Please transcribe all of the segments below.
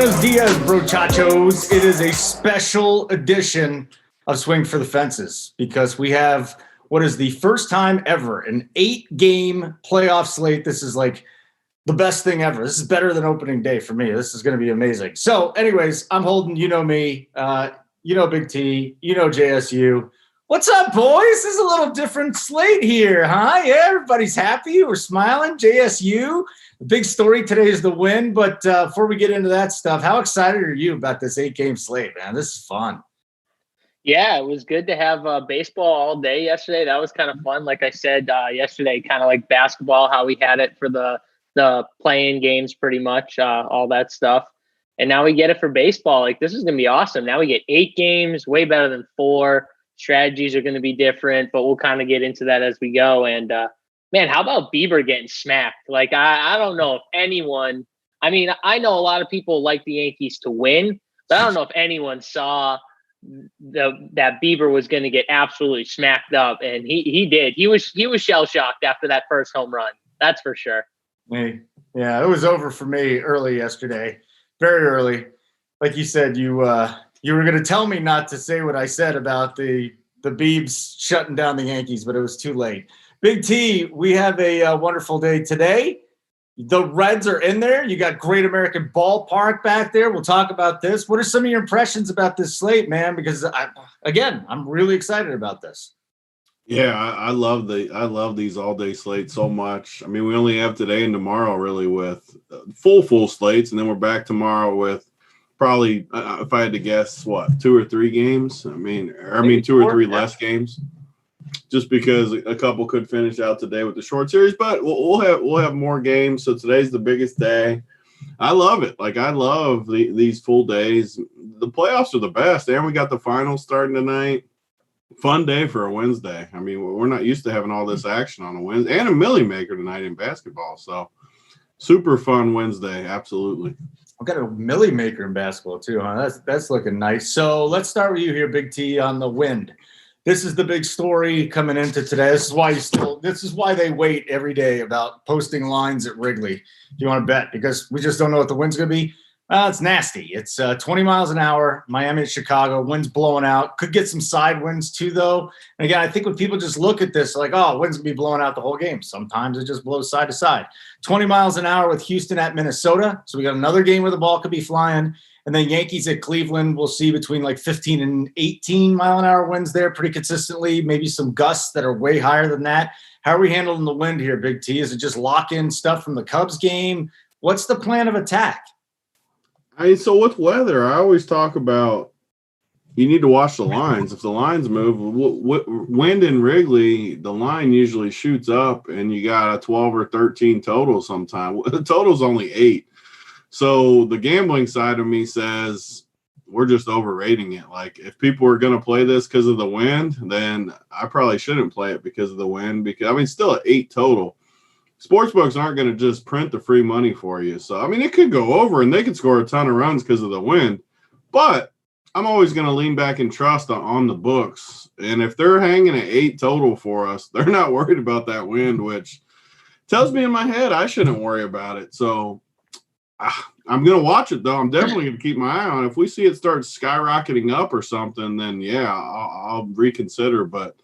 Buenos dias, brochachos. It is a special edition of Swing for the Fences because we have what is the first time ever an 8-game playoff slate. This is like the best thing ever. This is better than opening day for me. This is going to be amazing. So anyways, I'm Holden. You know me. You know Big T. You know JSU. What's up, boys? This is a little different slate here, huh? Yeah, everybody's happy. We're smiling. JSU. The big story today is the win. But before we get into that stuff, how excited are you about this 8-game slate, man? This is fun. Yeah, it was good to have baseball all day yesterday. That was kind of fun. Like I said yesterday, kind of like basketball, how we had it for the play-in games pretty much, all that stuff. And now we get it for baseball. Like, this is going to be awesome. Now we get 8 games, way better than 4. Strategies are going to be different, but we'll kind of get into that as we go. And, man, how about Bieber getting smacked? Like, I don't know if anyone – I mean, I know a lot of people like the Yankees to win, but I don't know if anyone saw that Bieber was going to get absolutely smacked up, and he did. He was shell-shocked after that first home run. That's for sure. Hey, yeah, it was over for me early yesterday, very early. Like you said, you were going to tell me not to say what I said about the Biebs shutting down the Yankees, but it was too late. Big T, we have a wonderful day today. The Reds are in there. You got Great American Ballpark back there. We'll talk about this. What are some of your impressions about this slate, man? Because I'm really excited about this. Yeah, I love these all-day slates so much. I mean, we only have today and tomorrow really with full slates, and then we're back tomorrow with probably, if I had to guess, 2 or 3 games? I mean 2 or 3 less games, just because a couple could finish out today with the short series. But we'll have more games. So today's the biggest day. I love it. Like, I love these full days. The playoffs are the best, and we got the finals starting tonight. Fun day for a Wednesday. I mean, we're not used to having all this action on a Wednesday, and a Millie Maker tonight in basketball. So super fun Wednesday. Absolutely. I've got a Millie Maker in basketball too, huh? That's looking nice. So let's start with you here, Big T, on the wind. This is the big story coming into today. This is why they wait every day about posting lines at Wrigley. If you want to bet, because we just don't know what the wind's going to be. It's nasty. It's 20 miles an hour. Miami to Chicago. Wind's blowing out. Could get some side winds too, though. And again, I think when people just look at this, like, oh, wind's going to be blowing out the whole game. Sometimes it just blows side to side. 20 miles an hour with Houston at Minnesota. So we got another game where the ball could be flying. And then Yankees at Cleveland, we'll see between like 15 and 18 mile an hour winds there pretty consistently. Maybe some gusts that are way higher than that. How are we handling the wind here, Big T? Is it just lock in stuff from the Cubs game? What's the plan of attack? So with weather, I always talk about you need to watch the lines. If the lines move, wind in Wrigley, the line usually shoots up, and you got a 12 or 13 total sometime. The total's only 8. So the gambling side of me says we're just overrating it. Like, if people are going to play this because of the wind, then I probably shouldn't play it because of the wind. Because, I mean, still at 8 total. Sportsbooks aren't going to just print the free money for you. So, I mean, it could go over and they could score a ton of runs because of the wind. But I'm always going to lean back and trust on the books. And if they're hanging at 8 total for us, they're not worried about that wind, which tells me in my head I shouldn't worry about it. So I'm going to watch it, though. I'm definitely going to keep my eye on it. If we see it start skyrocketing up or something, then, yeah, I'll reconsider. But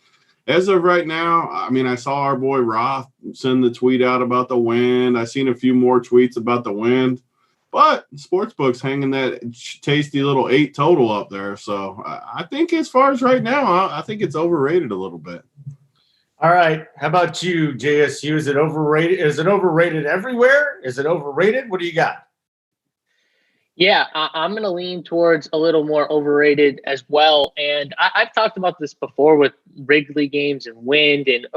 as of right now, I mean, I saw our boy Roth send the tweet out about the wind. I seen a few more tweets about the wind, but Sportsbook's hanging that tasty little 8 total up there. So I think as far as right now, I think it's overrated a little bit. All right. How about you, JSU? Is it overrated? Is it overrated everywhere? Is it overrated? What do you got? Yeah, I'm going to lean towards a little more overrated as well. And I've talked about this before with Wrigley games and wind. And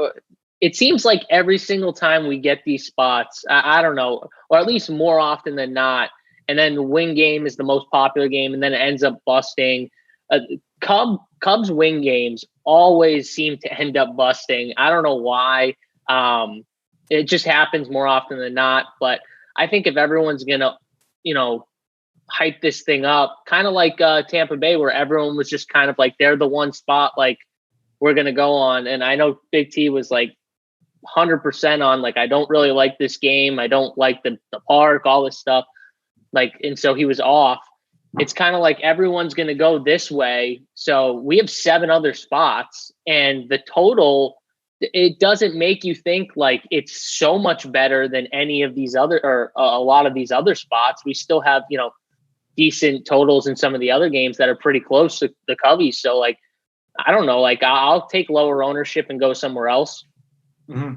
it seems like every single time we get these spots, I don't know, or at least more often than not, and then the win game is the most popular game, and then it ends up busting. Cubs win games always seem to end up busting. I don't know why. It just happens more often than not. But I think if everyone's going to, hype this thing up, kind of like Tampa Bay, where everyone was just kind of like, they're the one spot like we're going to go on. And I know Big T was like 100% on, like, I don't really like this game. I don't like the park, all this stuff. and so he was off. It's kind of like everyone's going to go this way. So we have 7 other spots, and the total, it doesn't make you think like it's so much better than any of these other, or a lot of these other spots. We still have, decent totals in some of the other games that are pretty close to the Cubbies. So like, I don't know, like I'll take lower ownership and go somewhere else. Mm-hmm.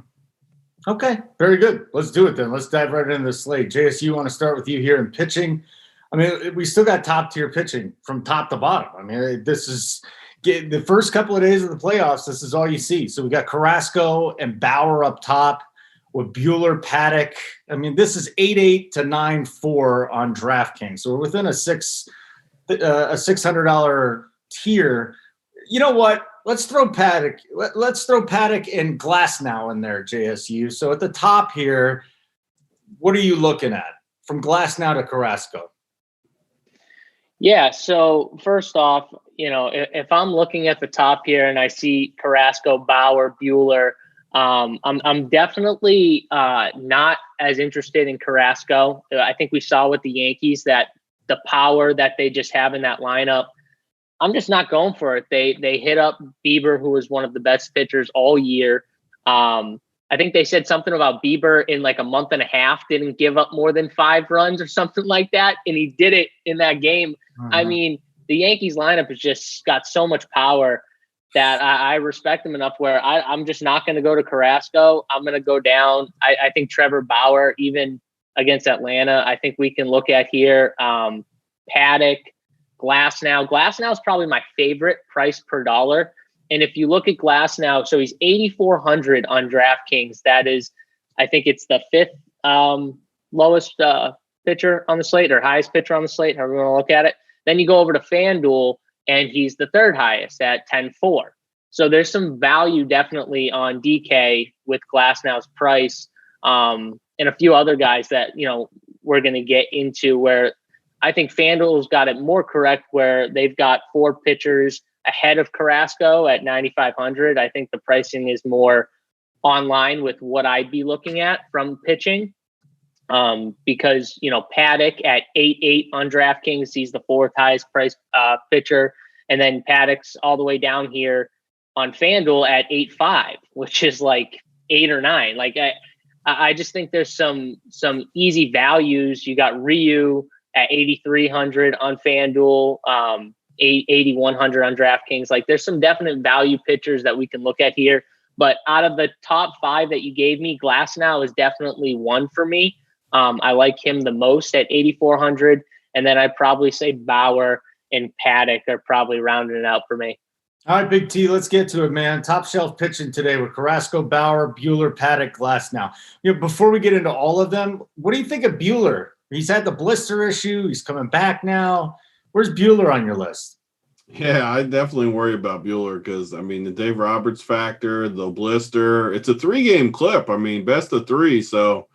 Okay, very good. Let's do it then. Let's dive right into the slate. JSU, want to start with you here in pitching. I mean, we still got top-tier pitching from top to bottom. I mean, this is the first couple of days of the playoffs, this is all you see. So we got Carrasco and Bauer up top with Buehler, Paddock. I mean, this is 8-8 to 9-4 on DraftKings. So we're within a $600 tier. You know what? Let's throw Paddock. Let's throw Paddock and Glasnow in there, JSU. So at the top here, what are you looking at from Glasnow to Carrasco? Yeah. So first off, if I'm looking at the top here and I see Carrasco, Bauer, Buehler, I'm definitely not as interested in Carrasco. I think we saw with the Yankees that the power that they just have in that lineup, I'm just not going for it. They hit up Bieber, who was one of the best pitchers all year. I think they said something about Bieber in like a month and a half didn't give up more than 5 runs or something like that, and he did it in that game. Mm-hmm. I mean, the Yankees lineup has just got so much power that I respect them enough where I'm just not going to go to Carrasco. I'm going to go down. I think Trevor Bauer, even against Atlanta, I think we can look at here. Paddock, Glasnow. Glasnow is probably my favorite price per dollar. And if you look at Glasnow, so he's 8,400 on DraftKings. That is, I think it's the 5th lowest pitcher on the slate, or highest pitcher on the slate, however you want to look at it. Then you go over to FanDuel, and he's the 3rd highest at 10.4. So there's some value definitely on DK with Glasnow's price, and a few other guys that, we're going to get into, where I think FanDuel's got it more correct, where they've got 4 pitchers ahead of Carrasco at 9,500. I think the pricing is more online with what I'd be looking at from pitching. Because, Paddock at 8.8 on DraftKings, he's the 4th highest price pitcher. And then Paddock's all the way down here on FanDuel at 8.5, which is like 8 or 9. Like I just think there's some easy values. You got Ryu at 8,300 on FanDuel, 8,100 on DraftKings. Like there's some definite value pitchers that we can look at here. But out of the top 5 that you gave me, Glasnow is definitely one for me. I like him the most at 8,400. And then I'd probably say Bauer and Paddock are probably rounding it out for me. All right, Big T, let's get to it, man. Top shelf pitching today with Carrasco, Bauer, Buehler, Paddock, Glasnow. Before we get into all of them, what do you think of Buehler? He's had the blister issue. He's coming back now. Where's Buehler on your list? Yeah, I definitely worry about Buehler because, the Dave Roberts factor, the blister, it's a 3-game clip. Best of 3. So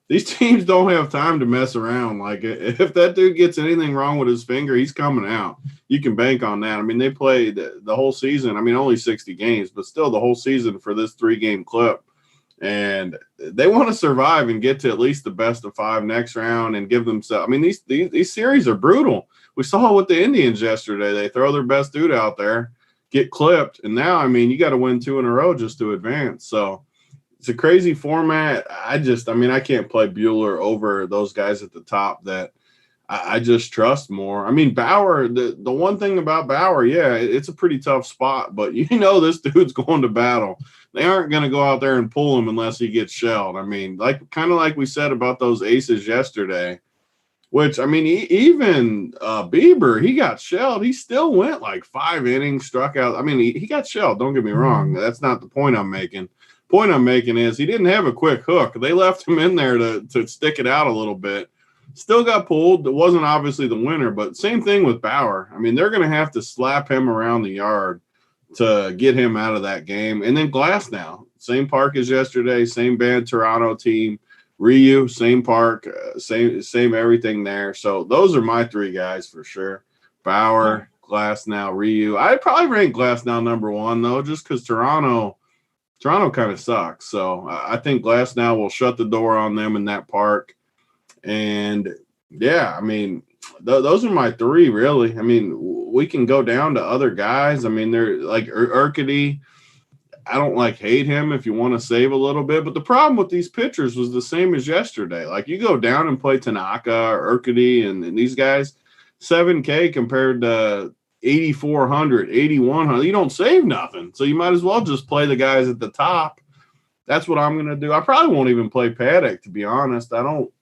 these teams don't have time to mess around. Like, if that dude gets anything wrong with his finger, he's coming out. You can bank on that. They played the whole season. only 60 games, but still the whole season for this 3-game clip. And they want to survive and get to at least the best of 5 next round and give themselves. These series are brutal. We saw it with the Indians yesterday. They throw their best dude out there, get clipped, and now, you got to win 2 in a row just to advance. So it's a crazy format. I can't play Buehler over those guys at the top that I just trust more. Bauer, the one thing about Bauer, yeah, it's a pretty tough spot, but this dude's going to battle. They aren't going to go out there and pull him unless he gets shelled. Like we said about those aces yesterday, which, even Bieber, he got shelled. He still went like 5 innings, struck out. He got shelled. Don't get me wrong. That's not the point I'm making. Point I'm making is he didn't have a quick hook. They left him in there to stick it out a little bit. Still got pulled. It wasn't obviously the winner, but same thing with Bauer. They're going to have to slap him around the yard to get him out of that game. And then Glasnow, same park as yesterday, same bad Toronto team. Ryu, same park, same everything there. So those are my 3 guys for sure. Bauer, Glasnow, Ryu. I'd probably rank Glasnow number 1 though, just because Toronto kind of sucks. So I think Glasnow will shut the door on them in that park. And Yeah, I mean, those are my three, really. I mean, we can go down to other guys. I mean, they're like Urquidy. I don't hate him if you want to save a little bit. But the problem with these pitchers was the same as yesterday. Like, you go down and play Tanaka or Urquidy and these guys, 7K compared to 8,400, 8,100. You don't save nothing. So you might as well just play the guys at the top. That's what I'm going to do. I probably won't even play Paddock, to be honest. I don't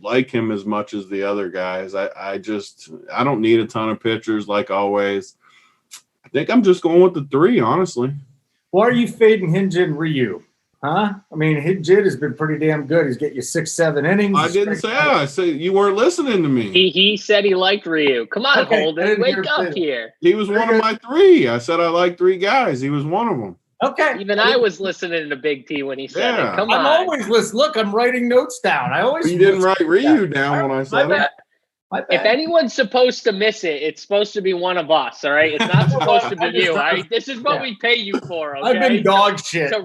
like him as much as the other guys. I don't need a ton of pitchers like always. I think I'm just going with the three, honestly. Why are you fading Hinjin Ryu? Huh? I mean, Hinjin has been pretty damn good. He's getting you 6-7 innings. I didn't say that. I said you weren't listening to me. He said he liked Ryu. Come on, okay, Holden. Wake up here. He was one of my three. I said I like three guys. He was one of them. Okay. Even I was listening to Big T when he said it. Come on. I'm always listening. Look, I'm writing notes down. You didn't write Ryu down when I said it. If anyone's supposed to miss it, it's supposed to be one of us, all right? It's not supposed to be you, all right? This is what we pay you for, okay? I've been dog shit. To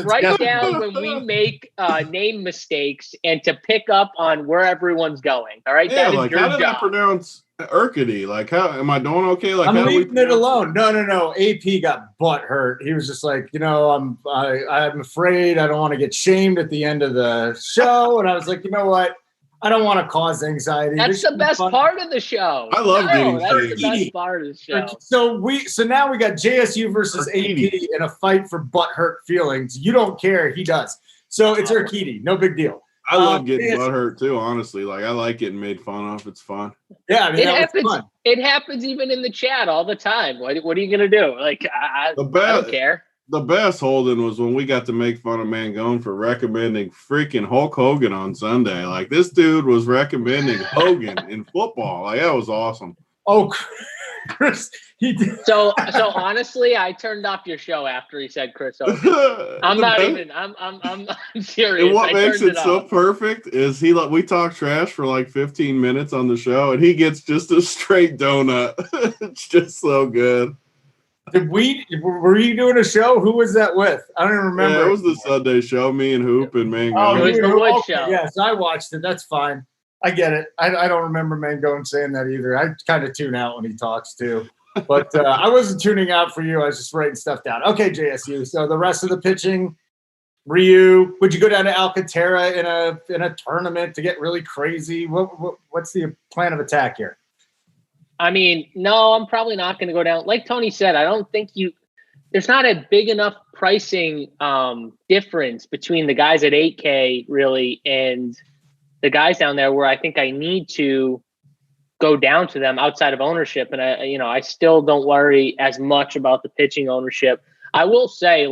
write down when we make name mistakes and to pick up on where everyone's going, all right? Yeah, that is your how did job. I pronounce Urquidy? How am I doing okay? I'm leaving it alone. No. AP got butt hurt. He was just like, I'm afraid I don't want to get shamed at the end of the show. And I was like, you know what? I don't want to cause anxiety. That's the best part of the show. I love getting That's the best part of the show. So now we got JSU versus AP in a fight for butthurt feelings. You don't care. He does. So it's Urquidy. No big deal. I love getting butthurt too, honestly. I like getting made fun of. It's fun. Yeah, I mean, it happens. Fun. It happens even in the chat all the time. What are you going to do? I don't care. The best, Holden, was when we got to make fun of Mangone for recommending freaking Hulk Hogan on Sunday. This dude was recommending Hogan in football. That was awesome. Oh, Chris, he did. So honestly, I turned off your show after he said Chris Hogan. I'm serious. And what makes it so perfect is we talk trash for 15 minutes on the show, and he gets just a straight donut. It's just so good. Were you doing a show? Who was that with? I don't even remember. Yeah, it was the Sunday show. Me and Hoop and Mangone. Oh, it was the Wood show. Yes, I watched it. That's fine. I get it. I don't remember Mangone saying that either. I kind of tune out when he talks too. But I wasn't tuning out for you. I was just writing stuff down. Okay, JSU. So the rest of the pitching, Ryu. Would you go down to Alcantara in a tournament to get really crazy? What's the plan of attack here? I mean, no, I'm probably not going to go down. Like Tony said, I don't think there's not a big enough pricing difference between the guys at 8K really and the guys down there where I think I need to go down to them outside of ownership. And I still don't worry as much about the pitching ownership. I will say,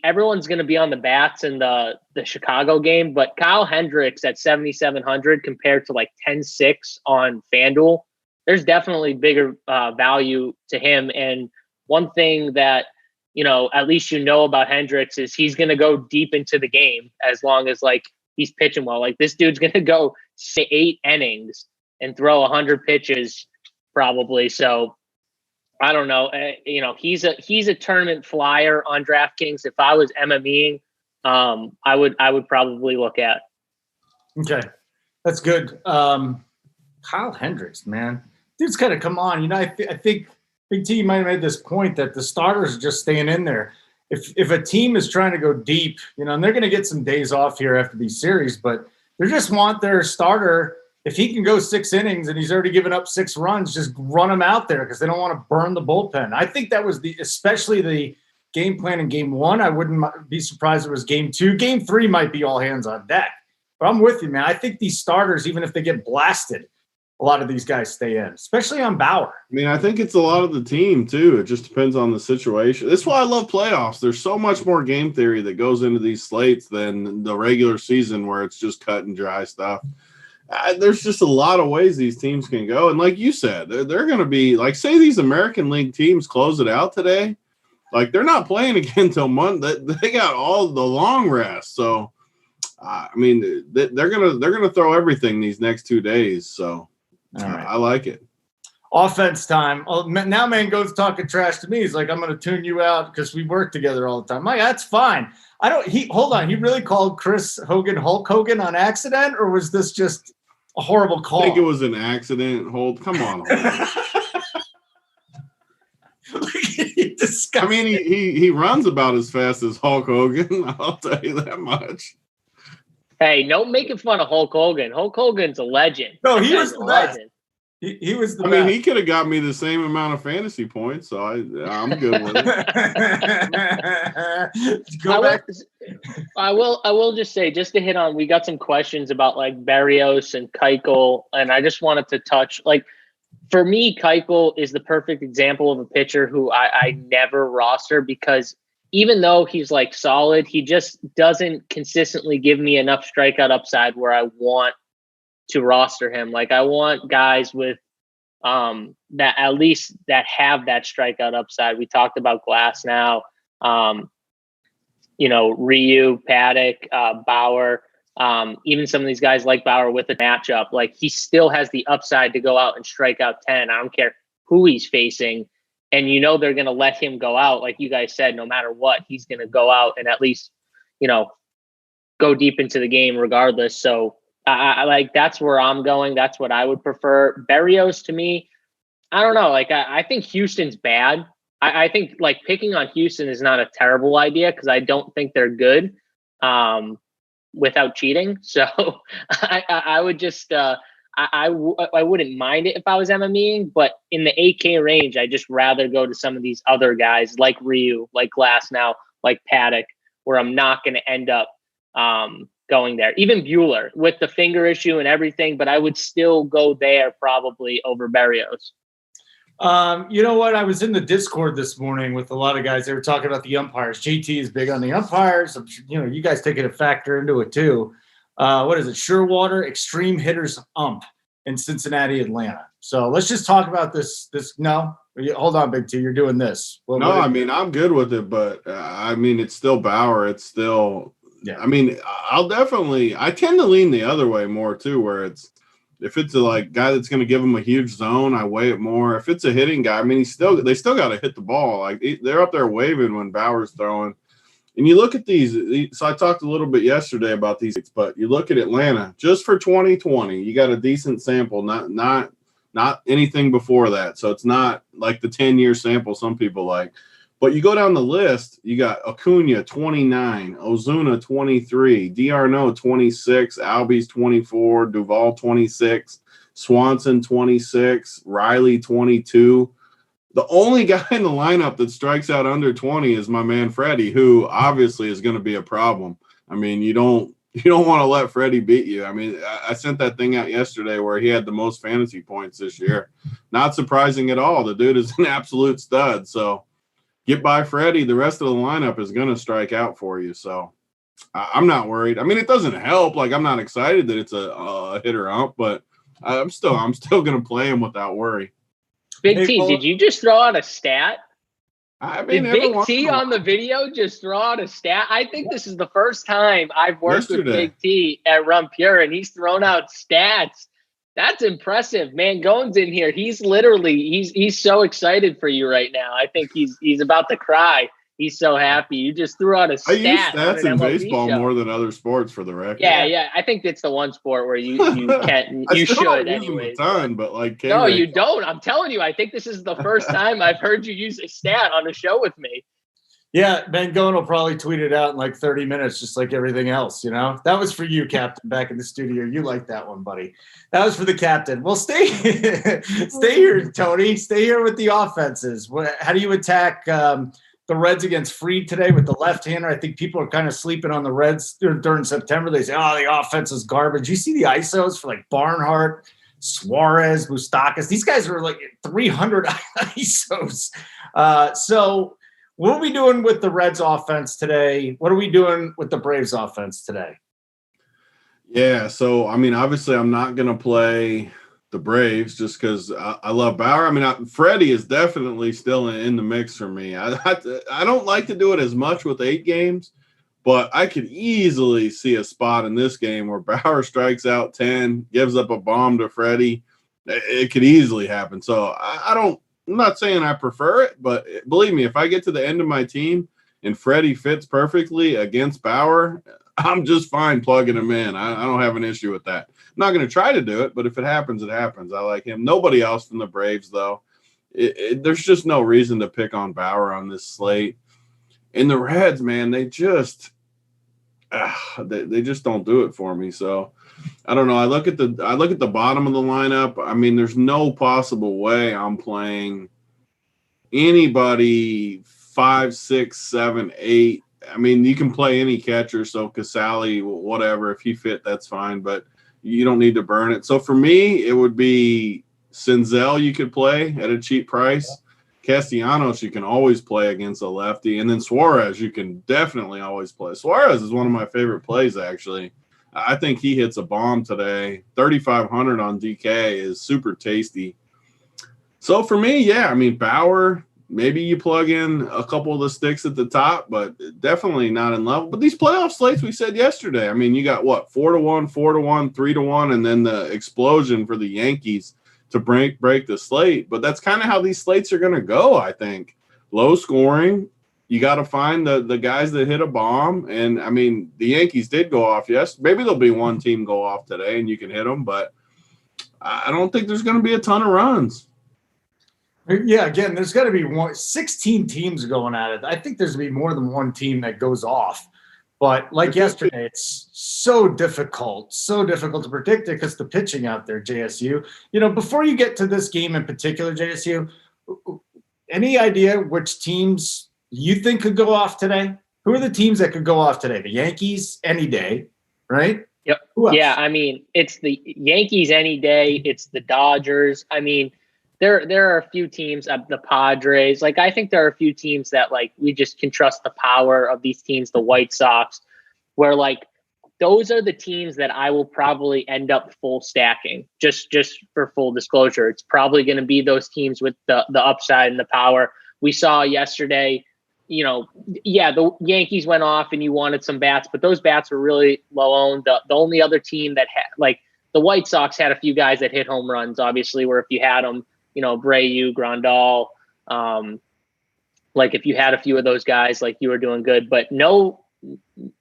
everyone's going to be on the bats in the Chicago game, but Kyle Hendricks at 7,700 compared to 10,600 on FanDuel, there's definitely bigger value to him. And one thing that, at least about Hendricks is he's going to go deep into the game as long as he's pitching well. This dude's going to go 8 innings and throw 100 pitches probably. So I don't know. He's a tournament flyer on DraftKings. If I was MMEing, I would probably look at. Okay, that's good. Kyle Hendricks, man, dude's kind of come on. I think Big T might have made this point that the starters are just staying in there. If a team is trying to go deep, and they're going to get some days off here after these series, but they just want their starter. If he can go 6 innings and he's already given up 6 runs, just run him out there because they don't want to burn the bullpen. I think that was especially the game plan in game 1. I wouldn't be surprised if it was game 2. Game 3 might be all hands on deck. But I'm with you, man. I think these starters, even if they get blasted, a lot of these guys stay in, especially on Bauer. I think it's a lot of the team, too. It just depends on the situation. That's why I love playoffs. There's so much more game theory that goes into these slates than the regular season where it's just cut and dry stuff. There's just a lot of ways these teams can go. And like you said, they're going to be say these American League teams close it out today. They're not playing again until Monday. They got all the long rest. So, they're going to throw everything these next 2 days. So I like it. Offense time. Oh, now man goes talking trash to me. He's like, I'm going to tune you out because we work together all the time. That's fine. Hold on. He really called Chris Hogan Hulk Hogan on accident, or was this just a horrible call. I think it was an accident. Come on. I mean, he runs about as fast as Hulk Hogan. I'll tell you that much. Hey, no making fun of Hulk Hogan. Hulk Hogan's a legend. No, he was the best. He was the best. I mean, he could have got me the same amount of fantasy points, so I'm good with it. I will just say, just to hit on, we got some questions about like Berrios and Keuchel, and I just wanted to touch, like, for me, Keuchel is the perfect example of a pitcher who I never roster, because even though he's like solid, he just doesn't consistently give me enough strikeout upside where I want to roster him. Like, I want guys with that at least that have that strikeout upside. We talked about Glass now, Ryu, Paddock, Bauer, even some of these guys like Bauer with a matchup. Like, he still has the upside to go out and strike out 10. I don't care who he's facing. And they're going to let him go out. Like you guys said, no matter what, he's going to go out and at least, go deep into the game regardless. So I like, that's where I'm going. That's what I would prefer. Berrios, to me, I don't know. Like, I think Houston's bad. I think like picking on Houston is not a terrible idea, because I don't think they're good without cheating. So I would just, I wouldn't mind it if I was MMEing, but in the 8K range, I just rather go to some of these other guys like Ryu, like Glass now, like Paddock, where I'm not going to end up going there. Even Bueller with the finger issue and everything, but I would still go there probably over Berrios. You know what? I was in the Discord this morning with a lot of guys. They were talking about the umpires. JT is big on the umpires. You guys taking a factor into it too. What is it? Surewater Extreme Hitters Ump in Cincinnati, Atlanta. So let's just talk about this. No, hold on, Big T. You're doing this. I mean, I'm good with it, but it's still Bauer. It's still, yeah. I mean, I tend to lean the other way more too, where if it's a guy that's going to give him a huge zone, I weigh it more. If it's a hitting guy, I mean, they still got to hit the ball. Like, they're up there waving when Bauer's throwing. And you look at these, so I talked a little bit yesterday about these, but you look at Atlanta, just for 2020, you got a decent sample, not anything before that. So it's not like the 10-year sample some people like. But you go down the list, you got Acuna, 29, Ozuna, 23, d'Arnaud, 26, Albies, 24, Duvall, 26, Swanson, 26, Riley, 22. The only guy in the lineup that strikes out under 20 is my man Freddie, who obviously is going to be a problem. I mean, you don't want to let Freddie beat you. I mean, I sent that thing out yesterday where he had the most fantasy points this year. Not surprising at all. The dude is an absolute stud. So get by Freddie. The rest of the lineup is going to strike out for you. So I'm not worried. I mean, it doesn't help. Like, I'm not excited that it's a hitter ump, but I'm still going to play him without worry. Big T, did you just throw out a stat? I mean, did Big T on the video just throw out a stat? I think this is the first time I've worked with Big T at Run Pure, and he's thrown out stats. That's impressive, man. Goins in here. He's so excited for you right now. I think he's about to cry. He's so happy. You just threw out a stat. I use stats in baseball more than other sports, for the record. Yeah. I think it's the one sport where you can you should anyway. A ton, but no, you don't. I'm telling you. I think this is the first time I've heard you use a stat on a show with me. Yeah, Ben Gone will probably tweet it out in like 30 minutes, just like everything else. That was for you, Captain, back in the studio. You like that one, buddy. That was for the captain. Well, stay here, Tony. Stay here with the offenses. How do you attack the Reds against Fried today with the left-hander? I think people are kind of sleeping on the Reds during September. They say, the offense is garbage. You see the ISOs for like Barnhart, Suarez, Moustakas. These guys are like 300 ISOs. So what are we doing with the Reds offense today? What are we doing with the Braves offense today? Yeah, so, I mean, obviously I'm not going to play the Braves just because I love Bauer. I mean, Freddie is definitely still in the mix for me. I don't like to do it as much with 8 games, but I could easily see a spot in this game where Bauer strikes out 10, gives up a bomb to Freddie. It could easily happen. So I'm not saying I prefer it, but believe me, if I get to the end of my team and Freddie fits perfectly against Bauer, I'm just fine plugging him in. I don't have an issue with that. I'm not going to try to do it, but if it happens, it happens. I like him. Nobody else from the Braves, though. There's just no reason to pick on Bauer on this slate. And the Reds, man, they just don't do it for me. So I don't know. I look at the bottom of the lineup. I mean, there's no possible way I'm playing anybody 5, 6, 7, 8. I mean, you can play any catcher. So Casali, whatever, if he fit, that's fine. But you don't need to burn it. So for me, it would be Senzel you could play at a cheap price. Castellanos you can always play against a lefty. And then Suarez you can definitely always play. Suarez is one of my favorite plays, actually. I think he hits a bomb today. 3,500 on DK is super tasty. So for me, yeah, I mean, Bauer, maybe you plug in a couple of the sticks at the top, but definitely not in level. But these playoff slates we said yesterday, I mean, you got what, 4-1, 4-1, 3-1, and then the explosion for the Yankees to break the slate. But that's kind of how these slates are going to go, I think. Low scoring. You got to find the guys that hit a bomb. And, I mean, the Yankees did go off, yes. Maybe there'll be one team go off today and you can hit them, but I don't think there's going to be a ton of runs. Yeah, again, there's got to be 16 teams going at it. I think there's going to be more than one team that goes off. But like yesterday, it's so difficult to predict it because the pitching out there, JSU. You know, before you get to this game in particular, JSU, any idea which teams you think could go off today? Who are the teams that could go off today? The Yankees any day, right? Yep. Yeah, I mean, it's the Yankees any day. It's the Dodgers. I mean, there are a few teams, the Padres. Like, I think there are a few teams that, like, we just can trust the power of these teams, the White Sox, where, like, those are the teams that I will probably end up full stacking. Just for full disclosure, it's probably going to be those teams with the upside and the power. We saw yesterday, you know, yeah, the Yankees went off and you wanted some bats, but those bats were really low owned. The only other team that had, like, the White Sox had a few guys that hit home runs, obviously, where if you had them, you know, Abreu, Grandal, like if you had a few of those guys, like you were doing good, but no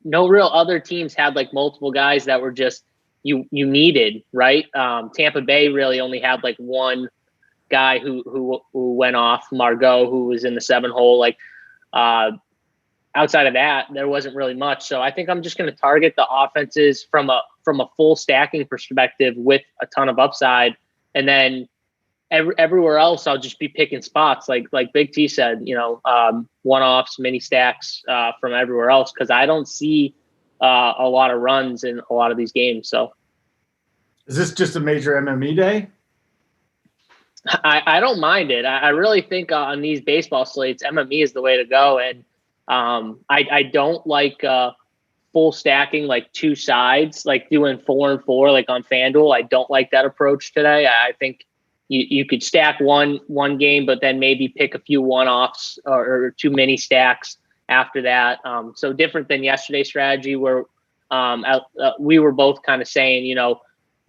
real other teams had like multiple guys that were just you needed, right? Tampa Bay really only had like one guy who went off, Margot, who was in the 7-hole. Like outside of that, there wasn't really much. So I think I'm just going to target the offenses from a full stacking perspective with a ton of upside, and then everywhere else, I'll just be picking spots like Big T said, you know, one-offs, mini stacks from everywhere else, because I don't see a lot of runs in a lot of these games. So, is this just a major MME day? I don't mind it. I really think on these baseball slates, MME is the way to go, and I don't like full stacking, like two sides, like doing 4 and 4, like on FanDuel. I don't like that approach today. I think you could stack one game, but then maybe pick a few one-offs or too many stacks after that. So different than yesterday's strategy where we were both kind of saying, you know,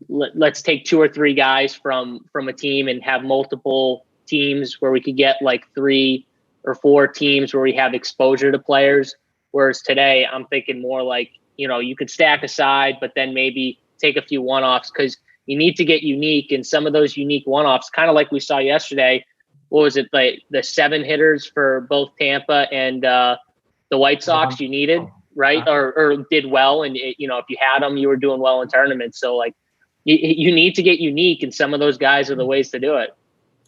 let's take 2 or 3 guys from a team and have multiple teams where we could get like 3 or 4 teams where we have exposure to players. Whereas today I'm thinking more like, you know, you could stack aside, but then maybe take a few one-offs, because you need to get unique, and some of those unique one-offs, kind of like we saw yesterday. What was it, like the 7 hitters for both Tampa and the White Sox you needed, right? Or did well, and you know, if you had them, you were doing well in tournaments. So like you need to get unique, and some of those guys are the ways to do it.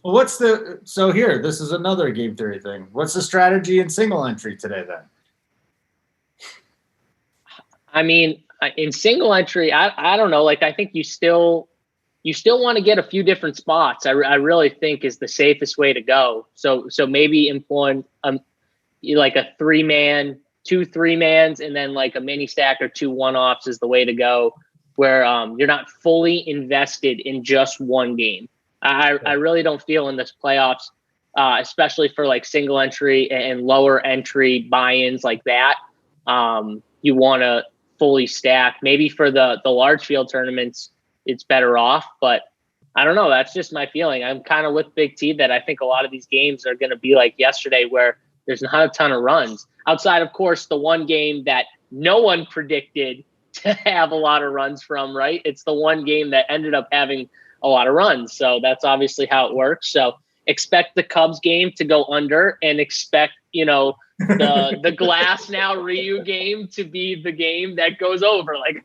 Well, so here, this is another game theory thing. What's the strategy in single entry today then? I mean, in single entry, I don't know. Like, I think you still want to get a few different spots. I really think is the safest way to go. So maybe employing like a 3-man, 2 3-mans, and then like a mini stack or 2 one-offs is the way to go, where you're not fully invested in just one game. I really don't feel in this playoffs, especially for like single entry and lower entry buy-ins like that. You want to fully stack. Maybe for the large field tournaments, it's better off, but I don't know. That's just my feeling. I'm kind of with Big T that I think a lot of these games are going to be like yesterday, where there's not a ton of runs outside, of course, the one game that no one predicted to have a lot of runs from, right? It's the one game that ended up having a lot of runs. So that's obviously how it works. So expect the Cubs game to go under, and expect, the Glass now Ryu game to be the game that goes over. Like,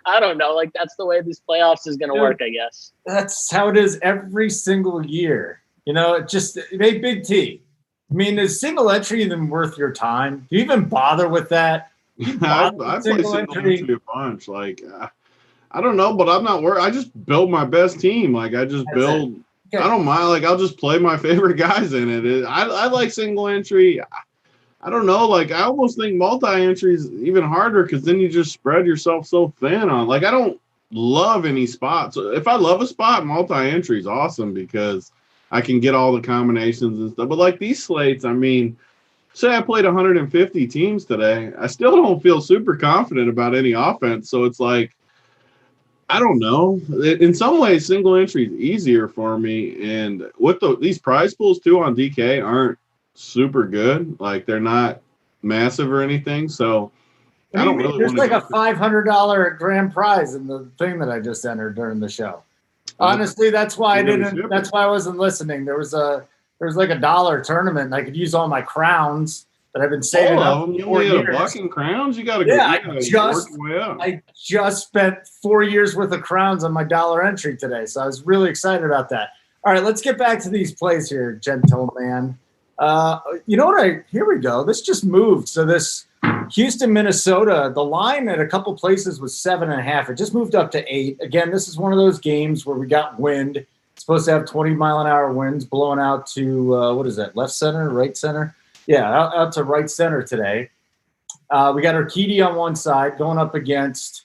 I don't know. Like, that's the way this playoffs is going to work, I guess. That's how it is every single year. Hey, Big T. I mean, is single entry even worth your time? Do you even bother with that? I play single entry a bunch. Like, I don't know, but I'm not worried. I just build my best team. Like, I just build. Okay. I don't mind. Like, I'll just play my favorite guys in it. I like single entry. I don't know. Like, I almost think multi-entry is even harder because then you just spread yourself so thin on. Like, I don't love any spots. If I love a spot, multi-entry is awesome because I can get all the combinations and stuff. But like these slates, I mean, say I played 150 teams today, I still don't feel super confident about any offense. So it's like, I don't know. In some ways, single entry is easier for me. And with these prize pools too on DK aren't super good. Like, they're not massive or anything. So I don't really. There's like a $500 grand prize in the thing that I just entered during the show. Honestly, that's why I didn't. That's why I wasn't listening. There was like a $1 tournament, and I could use all my crowns that I've been saving up. You only had a buck in crowns. You got to I just spent 4 years worth of crowns on my $1 entry today, so I was really excited about that. All right, let's get back to these plays here, gentleman. You know what? Here we go. This just moved. So this Houston, Minnesota, the line at a couple places was 7.5. It just moved up to 8. Again, this is one of those games where we got wind. It's supposed to have 20-mile-an-hour winds blowing out to, what is that, left center, right center? Yeah, out to right center today. We got Urquidy on one side going up against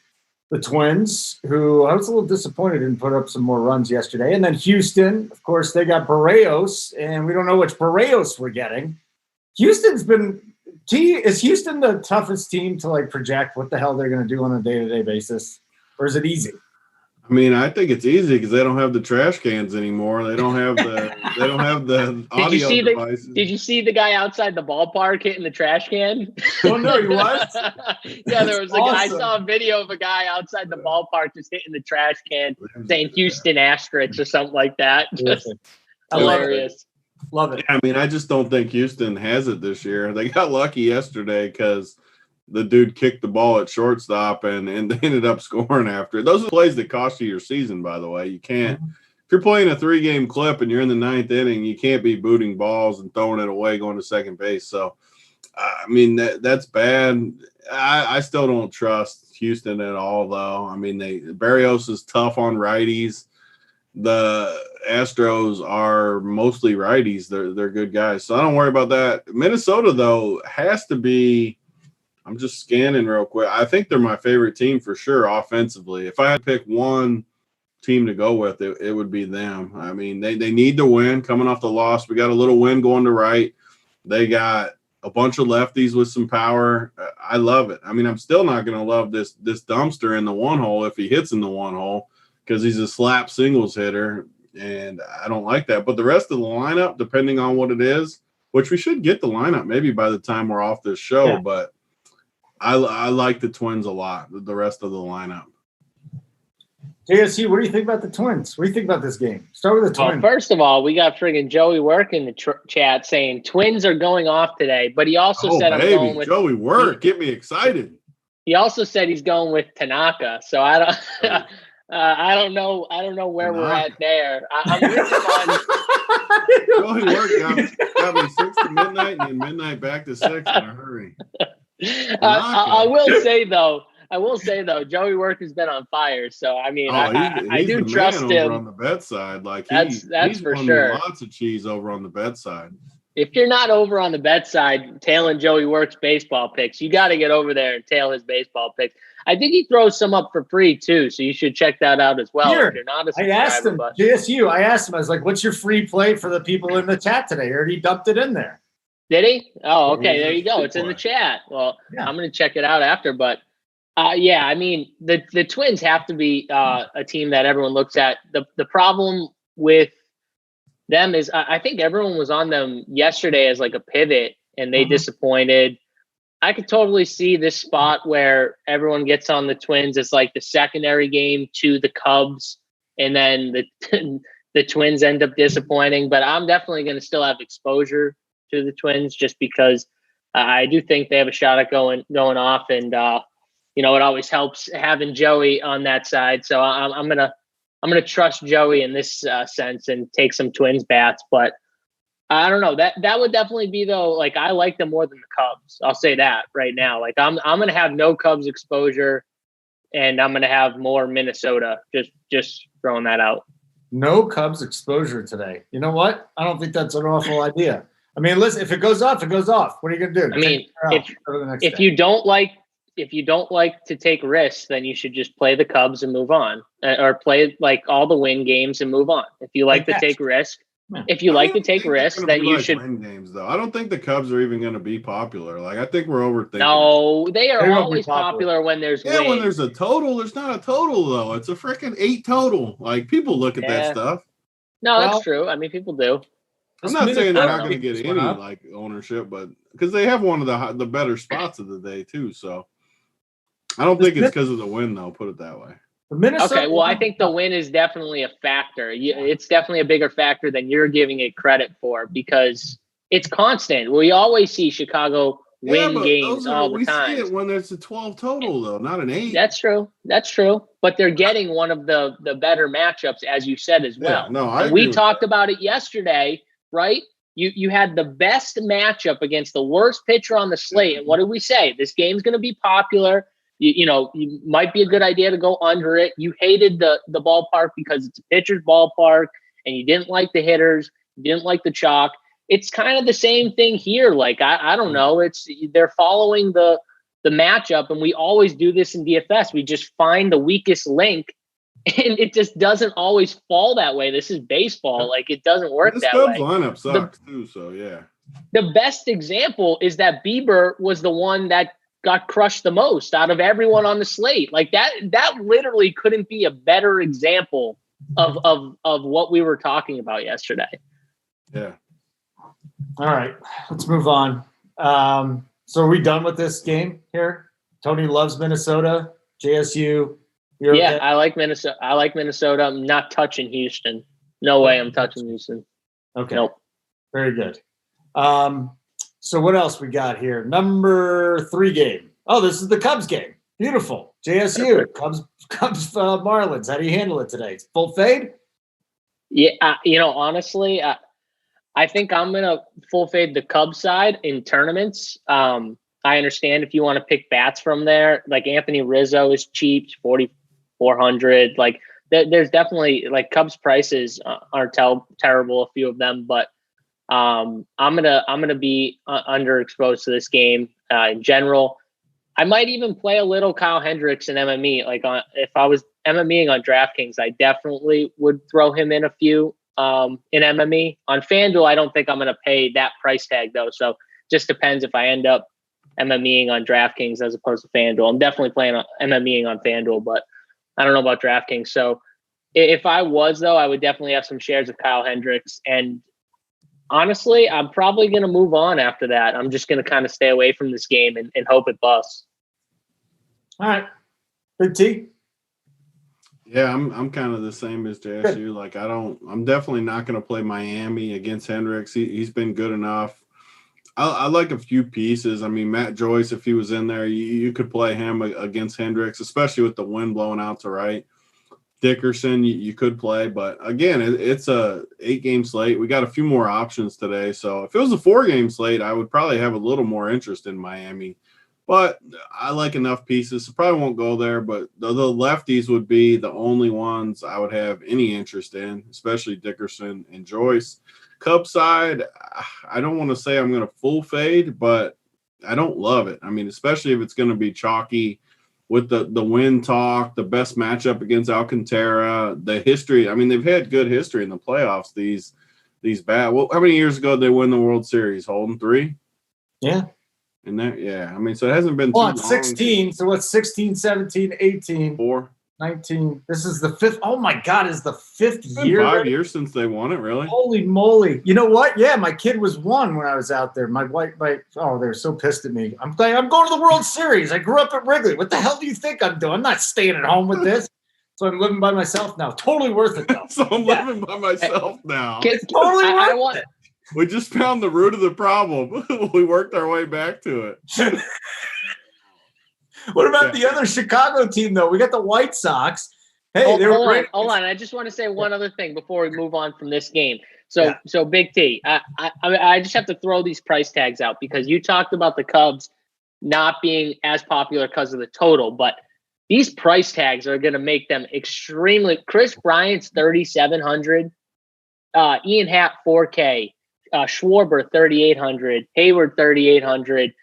the Twins, who I was a little disappointed didn't put up some more runs yesterday. And then Houston, of course, they got Barrios, and we don't know which Barrios we're getting. Houston's been – is Houston the toughest team to, like, project what the hell they're going to do on a day-to-day basis? Or is it easy? I mean, I think it's easy because they don't have the trash cans anymore. They don't have the audio devices. Did you see the guy outside the ballpark hitting the trash can? Oh no, he was. Yeah, there was I saw a video of a guy outside the ballpark just hitting the trash can, saying Houston Asterisks or something like that. Just hilarious. Love it. I mean, I just don't think Houston has it this year. They got lucky yesterday because the dude kicked the ball at shortstop and they ended up scoring after it. Those are the plays that cost you your season, by the way. You can't if you're playing a 3-game clip and you're in the 9th inning, you can't be booting balls and throwing it away going to second base. So, I mean, that's bad. I still don't trust Houston at all, though. I mean, Barrios is tough on righties. The Astros are mostly righties. They're good guys. So I don't worry about that. Minnesota, though, has to be – I'm just scanning real quick. I think they're my favorite team for sure offensively. If I had to pick one team to go with, it would be them. I mean, they need to win coming off the loss. We got a little win going to right. They got a bunch of lefties with some power. I love it. I mean, I'm still not going to love this dumpster in the one hole if he hits in the one hole because he's a slap singles hitter, and I don't like that. But the rest of the lineup, depending on what it is, which we should get the lineup maybe by the time we're off this show, but I like the Twins a lot, the rest of the lineup. JSU, what do you think about the Twins? What do you think about this game? Start with the Twins. First of all, we got friggin' Joey Work in the chat saying Twins are going off today, but he also said I'm going with Joey Work. Get me excited. He also said he's going with Tanaka, so I don't I don't know where we're at there. I'm with him on Joey Work got me 6 to midnight and then midnight back to 6 in a hurry. I will say though, Joey Work has been on fire. So I mean, I do trust him over on the bedside. Like that's for sure. Lots of cheese over on the bedside. If you're not over on the bedside tailing Joey Work's baseball picks, you got to get over there and tail his baseball picks. I think he throws some up for free too, so you should check that out as well. Here, if you're not a subscriber, I asked him, JSU. I asked him. I was like, "What's your free play for the people in the chat today?" I already dumped it in there. Did he? Oh, okay. There you go. It's in the chat. Well, yeah. I'm going to check it out after. But, yeah, I mean, the Twins have to be a team that everyone looks at. The problem with them is I think everyone was on them yesterday as like a pivot, and they disappointed. I could totally see this spot where everyone gets on the Twins. It's like the secondary game to the Cubs, and then the Twins end up disappointing. But I'm definitely going to still have exposure to the Twins just because I do think they have a shot at going off, and it always helps having Joey on that side. So I'm gonna trust Joey in this sense and take some Twins bats. But I don't know, that would definitely be though. Like I like them more than the Cubs. I'll say that right now. Like I'm gonna have no Cubs exposure, and I'm gonna have more Minnesota. Just throwing that out. No Cubs exposure today. You know what? I don't think that's an awful idea. I mean, listen, if it goes off, it goes off. What are you gonna do? I mean, if you don't like to take risks, then you should just play the Cubs and move on, or play like all the win games and move on. If you like to take risk, then you should win games. Though I don't think the Cubs are even going to be popular. Like I think we're overthinking. No, they are always popular when there's wins. When there's a total. There's not a total though. It's a freaking 8 total. Like people look at that stuff. No, that's true. I mean, people do. I'm not saying they're not going to get any like ownership, but because they have one of the better spots of the day too. So I don't think it's because of the win though. Put it that way. Okay, well, I think the win is definitely a factor. It's definitely a bigger factor than you're giving it credit for because it's constant. We always see Chicago win games all the time. We see it when there's a 12 total though, not an 8. That's true. But they're getting one of the better matchups, as you said as well. Yeah, no, we talked about it yesterday. Right? You had the best matchup against the worst pitcher on the slate. And what did we say? This game's going to be popular. You might be a good idea to go under it. You hated the ballpark because it's a pitcher's ballpark and you didn't like the hitters. You didn't like the chalk. It's kind of the same thing here. Like, I don't know. They're following the matchup, and we always do this in DFS. We just find the weakest link. And it just doesn't always fall that way. This is baseball. Like, it doesn't work that way. This lineup sucks too, so yeah. The best example is that Bieber was the one that got crushed the most out of everyone on the slate. Like, that literally couldn't be a better example of what we were talking about yesterday. Yeah. All right, let's move on. So are we done with this game here? Tony loves Minnesota, JSU. Okay? I like Minnesota. I'm not touching Houston. No way I'm touching Houston. Okay. Nope. Very good. So what else we got here? Number 3 game. Oh, this is the Cubs game. Beautiful. JSU, Cubs Marlins. How do you handle it today? Full fade? Yeah, honestly, I think I'm going to full fade the Cubs side in tournaments. I understand if you want to pick bats from there. Like Anthony Rizzo is cheap, 4,400. Like there's definitely like Cubs prices aren't terrible, a few of them, but I'm gonna be underexposed to this game in general. I might even play a little Kyle Hendricks in MME. Like if I was MMEing on DraftKings, I definitely would throw him in a few in MME. On FanDuel, I don't think I'm gonna pay that price tag though. So just depends if I end up MMEing on DraftKings as opposed to FanDuel. I'm definitely playing MMEing on FanDuel, but I don't know about DraftKings. So if I was though, I would definitely have some shares of Kyle Hendricks. And honestly, I'm probably going to move on after that. I'm just going to kind of stay away from this game and hope it busts. All right. Big T. Yeah, I'm kind of the same as JSU. Like I'm definitely not going to play Miami against Hendricks. He's been good enough. I like a few pieces. I mean, Matt Joyce, if he was in there, you could play him against Hendricks, especially with the wind blowing out to right. Dickerson, you could play, but again, it's a 8-game slate. We got a few more options today. So if it was a 4-game slate, I would probably have a little more interest in Miami. But I like enough pieces, so probably won't go there. But the lefties would be the only ones I would have any interest in, especially Dickerson and Joyce. Cubs side, I don't want to say I'm going to full fade, but I don't love it. I mean, especially if it's going to be chalky with the win talk, the best matchup against Alcantara, the history. I mean, they've had good history in the playoffs. These bad. Well, how many years ago did they win the World Series? Holden, 3? Yeah. And that, yeah. I mean, so it hasn't been too long. 16. So what's 16, 17, 18? 4. 19. This is the 5th. Oh my God, is the 5th It's been year? 5 years since they won it, really? Holy moly. You know what? Yeah, my kid was 1 when I was out there. They're so pissed at me. I'm going to the World Series. I grew up at Wrigley. What the hell do you think I'm doing? I'm not staying at home with this. So I'm living by myself now. Totally worth it, though. So I'm living by myself now. It's totally worth it. We just found the root of the problem. We worked our way back to it. What about the other Chicago team, though? We got the White Sox. Hey, hold on. I just want to say one other thing before we move on from this game. So Big T, I just have to throw these price tags out because you talked about the Cubs not being as popular because of the total, but these price tags are going to make them extremely. Chris Bryant's 3,700, Ian Happ 4K, Schwarber 3,800, Hayward 3,800,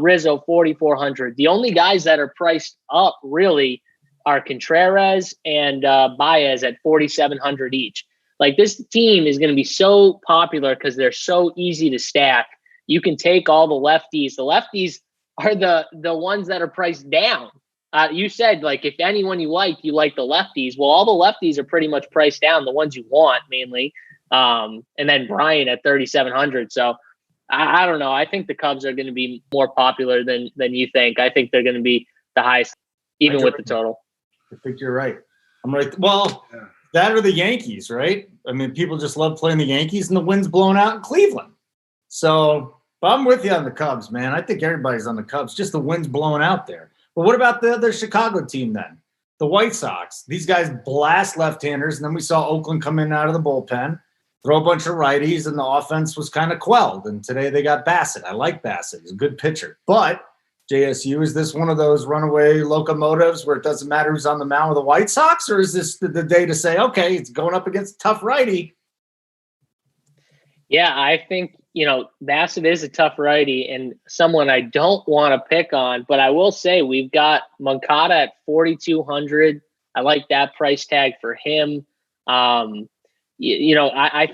Rizzo 4,400. The only guys that are priced up really are Contreras and Baez at 4,700 each. Like, this team is going to be so popular because they're so easy to stack. You can take all the lefties. The lefties are the ones that are priced down. You said, like, if anyone you like the lefties. Well, all the lefties are pretty much priced down, the ones you want mainly. And then Bryant at 3,700. So I don't know. I think the Cubs are going to be more popular than you think. I think they're going to be the highest, even with the total. I think you're right. I'm right. Well, that or the Yankees, right? I mean, people just love playing the Yankees, and the wind's blowing out in Cleveland. So, but I'm with you on the Cubs, man. I think everybody's on the Cubs. Just the wind's blowing out there. But what about the other Chicago team then? The White Sox. These guys blast left-handers, and then we saw Oakland come in out of the bullpen, throw a bunch of righties, and the offense was kind of quelled. And today they got Bassett. I like Bassett. He's a good pitcher. But JSU, is this one of those runaway locomotives where it doesn't matter who's on the mound with the White Sox, or is this the day to say, okay, it's going up against a tough righty? Yeah, I think, Bassett is a tough righty and someone I don't want to pick on, but I will say we've got Moncada at 4,200. I like that price tag for him. I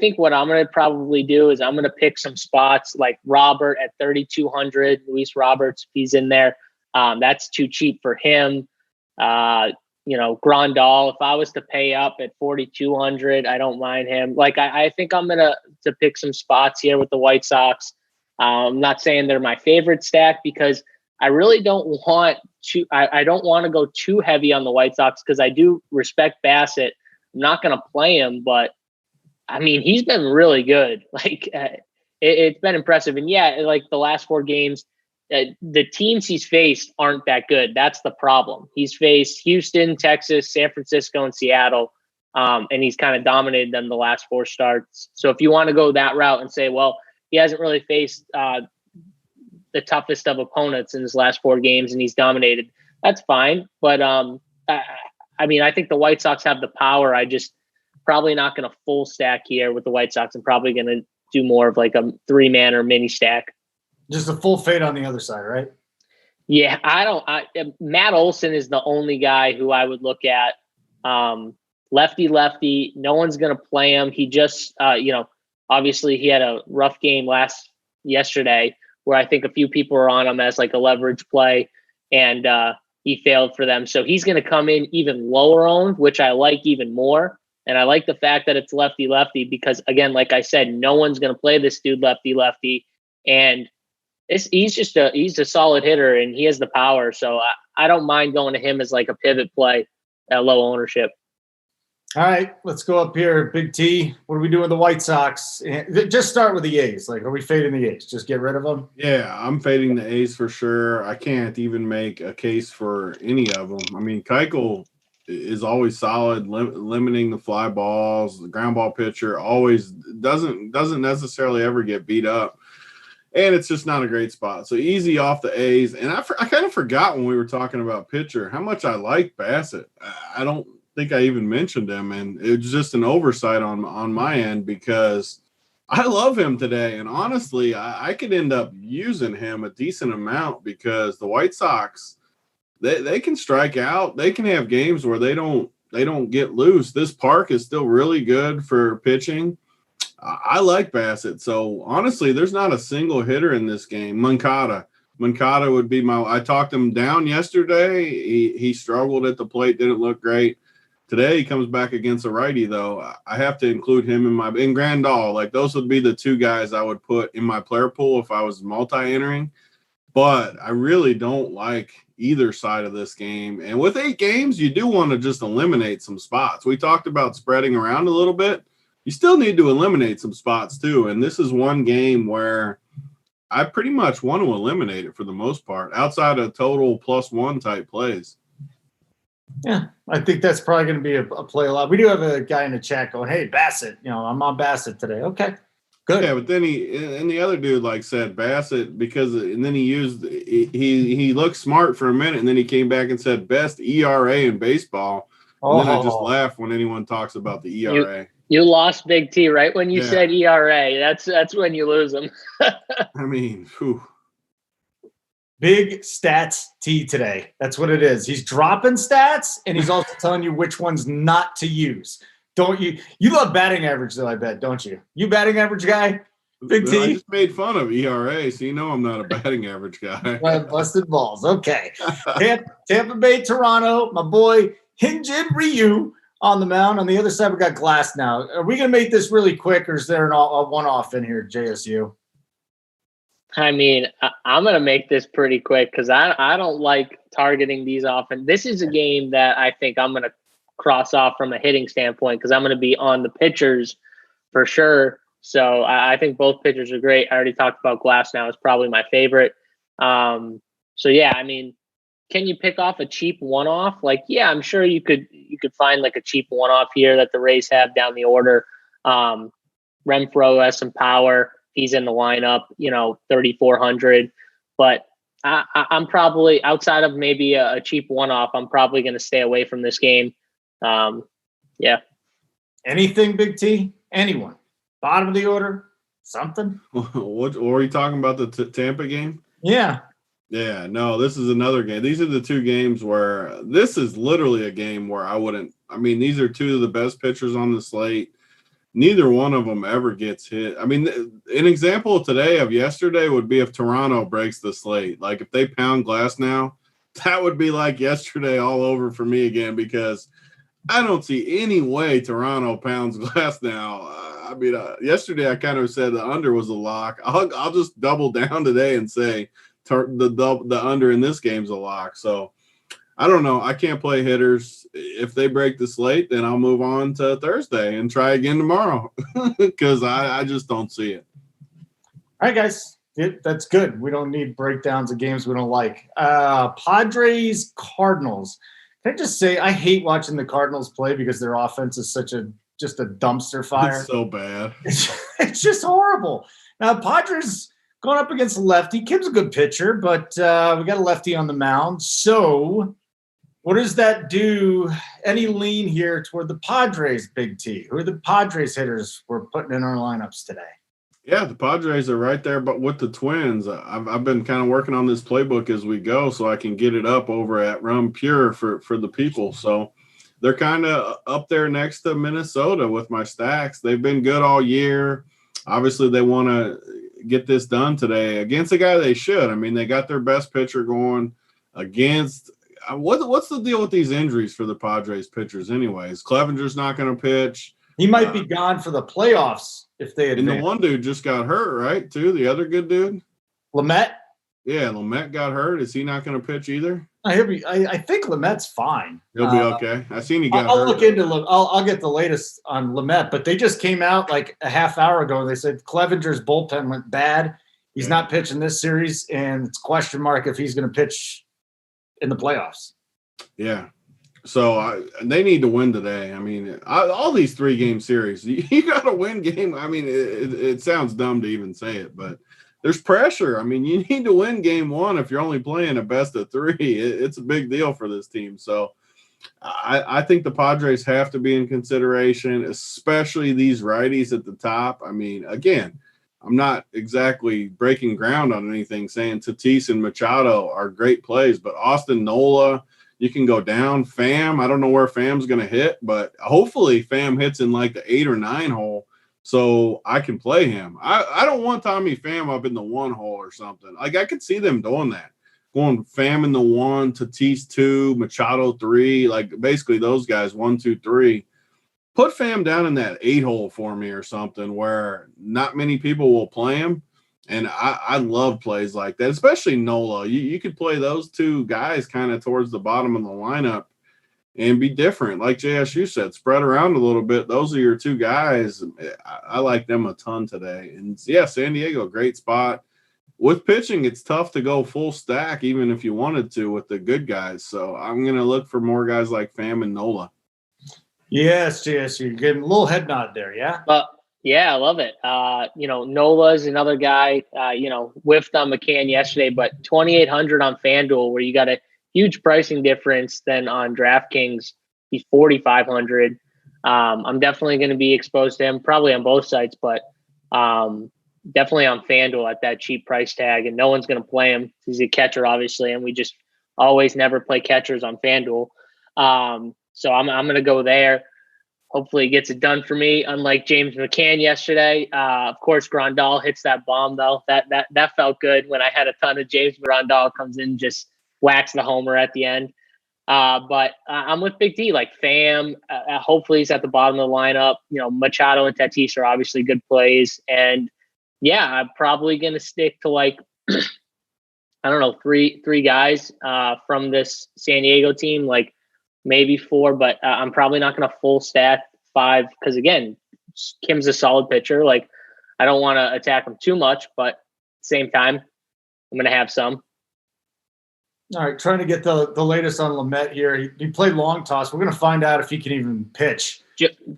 think what I'm going to probably do is I'm going to pick some spots like Robert at 3,200, Luis Roberts, if he's in there. That's too cheap for him. Grandal, if I was to pay up at 4,200, I don't mind him. Like, I think I'm going to pick some spots here with the White Sox. I'm not saying they're my favorite stack because I really don't want to, I don't want to go too heavy on the White Sox because I do respect Bassett. I'm not going to play him, but I mean, he's been really good. Like, it's been impressive. And yeah, like the last 4 games, the teams he's faced aren't that good. That's the problem. He's faced Houston, Texas, San Francisco, and Seattle. And he's kind of dominated them the last 4 starts. So if you want to go that route and say, well, he hasn't really faced the toughest of opponents in his last 4 games and he's dominated, that's fine. But I think the White Sox have the power. I just probably not going to full stack here with the White Sox. I'm probably going to do more of like a 3-man or mini stack. Just a full fade on the other side, right? Yeah, Matt Olson is the only guy who I would look at. Lefty. No one's going to play him. He just, obviously he had a rough game yesterday where I think a few people are on him as like a leverage play, and he failed for them. So he's going to come in even lower owned, which I like even more. And I like the fact that it's lefty because, again, like I said, no one's going to play this dude lefty. And he's a solid hitter and he has the power. So I don't mind going to him as like a pivot play at low ownership. All right, let's go up here. Big T, what are we doing with the White Sox? Just start with the A's. Like, are we fading the A's? Just get rid of them? Yeah, I'm fading the A's for sure. I can't even make a case for any of them. I mean, Keuchel is always solid, limiting the fly balls. The ground ball pitcher always doesn't necessarily ever get beat up. And it's just not a great spot. So easy off the A's. And I kind of forgot when we were talking about pitcher how much I like Bassett. I don't think I even mentioned him, and it was just an oversight on my end because I love him today. And honestly, I could end up using him a decent amount because the White Sox, they can strike out. They can have games where they don't get loose. This park is still really good for pitching. I like Bassett. So honestly, there's not a single hitter in this game. Moncada, Moncada would be I talked him down yesterday. He struggled at the plate, didn't look great. Today he comes back against a righty, though. I have to include him in Grandal. Like, those would be the two guys I would put in my player pool if I was multi-entering. But I really don't like either side of this game. And with 8 games, you do want to just eliminate some spots. We talked about spreading around a little bit. You still need to eliminate some spots too. And this is one game where I pretty much want to eliminate it for the most part, outside of total +1 type plays. Yeah, I think that's probably going to be a play a lot. We do have a guy in the chat going, "Hey, Bassett, I'm on Bassett today." Okay, good. Yeah, but then the other dude said Bassett and then he looked smart for a minute, and then he came back and said best ERA in baseball. And then I just laugh when anyone talks about the ERA. You lost Big T right when you said ERA. That's when you lose them. I mean, whew. Big stats T today. That's what it is. He's dropping stats, and he's also telling you which ones not to use. Don't you? You love batting average, though, I bet, don't you? You batting average guy? Big T? I just made fun of ERA, so I'm not a batting average guy. Busted balls. Okay. Tampa Bay, Toronto, my boy Hyunjin Ryu on the mound. On the other side, we got Glass now. Are we going to make this really quick, or is there a one-off in here, JSU? I mean, I'm going to make this pretty quick because I don't like targeting these often. This is a game that I think I'm going to cross off from a hitting standpoint because I'm going to be on the pitchers for sure. So I think both pitchers are great. I already talked about Glass now. It's probably my favorite. So, yeah, I mean, can you pick off a cheap one-off? I'm sure you could find a cheap one-off here that the Rays have down the order. Renfroe has some power. He's in the lineup, 3,400. But I'm probably, outside of maybe a cheap one-off, I'm probably going to stay away from this game. Yeah. Anything, Big T? Anyone? Bottom of the order? Something? What are you talking about, the Tampa game? Yeah. Yeah, no, this is another game. These are the two games where this is literally a game where these are two of the best pitchers on the slate. Neither one of them ever gets hit. I mean, an example today of yesterday would be if Toronto breaks the slate. If they pound Glass now, that would be like yesterday all over for me again, because I don't see any way Toronto pounds Glass now. Yesterday I kind of said the under was a lock. I'll just double down today and say the under in this game's a lock. So I don't know. I can't play hitters. If they break the slate, then I'll move on to Thursday and try again tomorrow because I just don't see it. All right, guys. That's good. We don't need breakdowns of games we don't like. Padres, Cardinals. Can I just say I hate watching the Cardinals play because their offense is just a dumpster fire. It's so bad. It's just horrible. Now, Padres going up against a lefty. Kim's a good pitcher, but we got a lefty on the mound. So what does that do? Any lean here toward the Padres, Big T? Who are the Padres hitters we're putting in our lineups today? Yeah, the Padres are right there, but with the Twins. I've been kind of working on this playbook as we go so I can get it up over at Rum Pure for the people. So they're kind of up there next to Minnesota with my stacks. They've been good all year. Obviously, they want to get this done today against a guy they should. I mean, they got their best pitcher going against what's the deal with these injuries for the Padres pitchers anyways? Clevenger's not going to pitch. He might be gone for the playoffs if they advance. And the one dude just got hurt, right, too? The other good dude? Lamet? Yeah, Lamet got hurt. Is he not going to pitch either? I think Lamet's fine. He'll be okay. I seen he got hurt. I'll look into I'll get the latest on Lamet, but they just came out like a half hour ago and they said Clevenger's bullpen went bad. He's not pitching this series, and it's question mark if he's going to pitch in the playoffs. Yeah. So they need to win today. I mean, all these 3-game series, you got to win game. I mean, it sounds dumb to even say it, but there's pressure. I mean, you need to win game 1 if you're only playing a best of 3. It's a big deal for this team. So I think the Padres have to be in consideration, especially these righties at the top. I mean, again, I'm not exactly breaking ground on anything saying Tatis and Machado are great plays, but Austin Nola, you can go down. Pham, I don't know where Pham's going to hit, but hopefully Pham hits in like the 8 or 9 hole. so I can play him. I don't want Tommy Pham up in the 1 hole or something. Like, I could see them doing that. Going Pham in the 1, Tatis 2, Machado 3, like basically those guys 1, 2, 3. Put Pham down in that 8 hole for me or something where not many people will play him. And I love plays like that, especially Nola. You could play those 2 guys kind of towards the bottom of the lineup and be different. Like JSU said, spread around a little bit. Those are your 2 guys. I like them a ton today. And yeah, San Diego, great spot. With pitching, it's tough to go full stack, even if you wanted to, with the good guys. So I'm going to look for more guys like Pham and Nola. Yes, JSU. Getting a little head nod there, yeah? Yeah, I love it. Nola's another guy, whiffed on McCann yesterday, but 2,800 on FanDuel, where you got a huge pricing difference than on DraftKings. He's 4,500. I'm definitely going to be exposed to him, probably on both sites, but definitely on FanDuel at that cheap price tag, and no one's going to play him. He's a catcher, obviously, and we just always never play catchers on FanDuel. So I'm going to go there. Hopefully he gets it done for me, unlike James McCann yesterday. Of course, Grandal hits that bomb, though. That felt good when I had a ton of James. Grandal comes in, just whacks the homer at the end. But I'm with Big D, like Pham. Hopefully he's at the bottom of the lineup. Machado and Tatis are obviously good plays. And, yeah, I'm probably going to stick to, like, I don't know, three guys from this San Diego team, like maybe 4, but I'm probably not going to full stack 5 because, again, Kim's a solid pitcher. Like, I don't want to attack him too much, but at the same time, I'm going to have some. All right, trying to get the latest on Lamet here. He played long toss. We're going to find out if he can even pitch.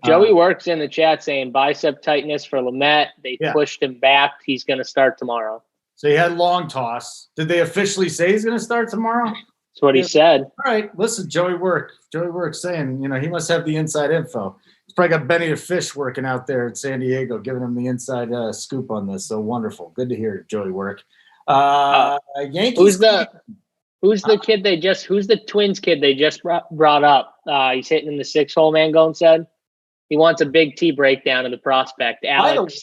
Joey Works in the chat saying bicep tightness for Lamet. They pushed him back. He's going to start tomorrow. So he had long toss. Did they officially say he's going to start tomorrow? That's what he said. All right, listen, Joey Works saying, he must have the inside info. He's probably got Benny the Fish working out there in San Diego, giving him the inside scoop on this. So wonderful. Good to hear, Joey Work. Yankees. Who's the Twins kid they just brought up? He's hitting in the 6 hole, Mangone said. He wants a big T breakdown of the prospect. Alex,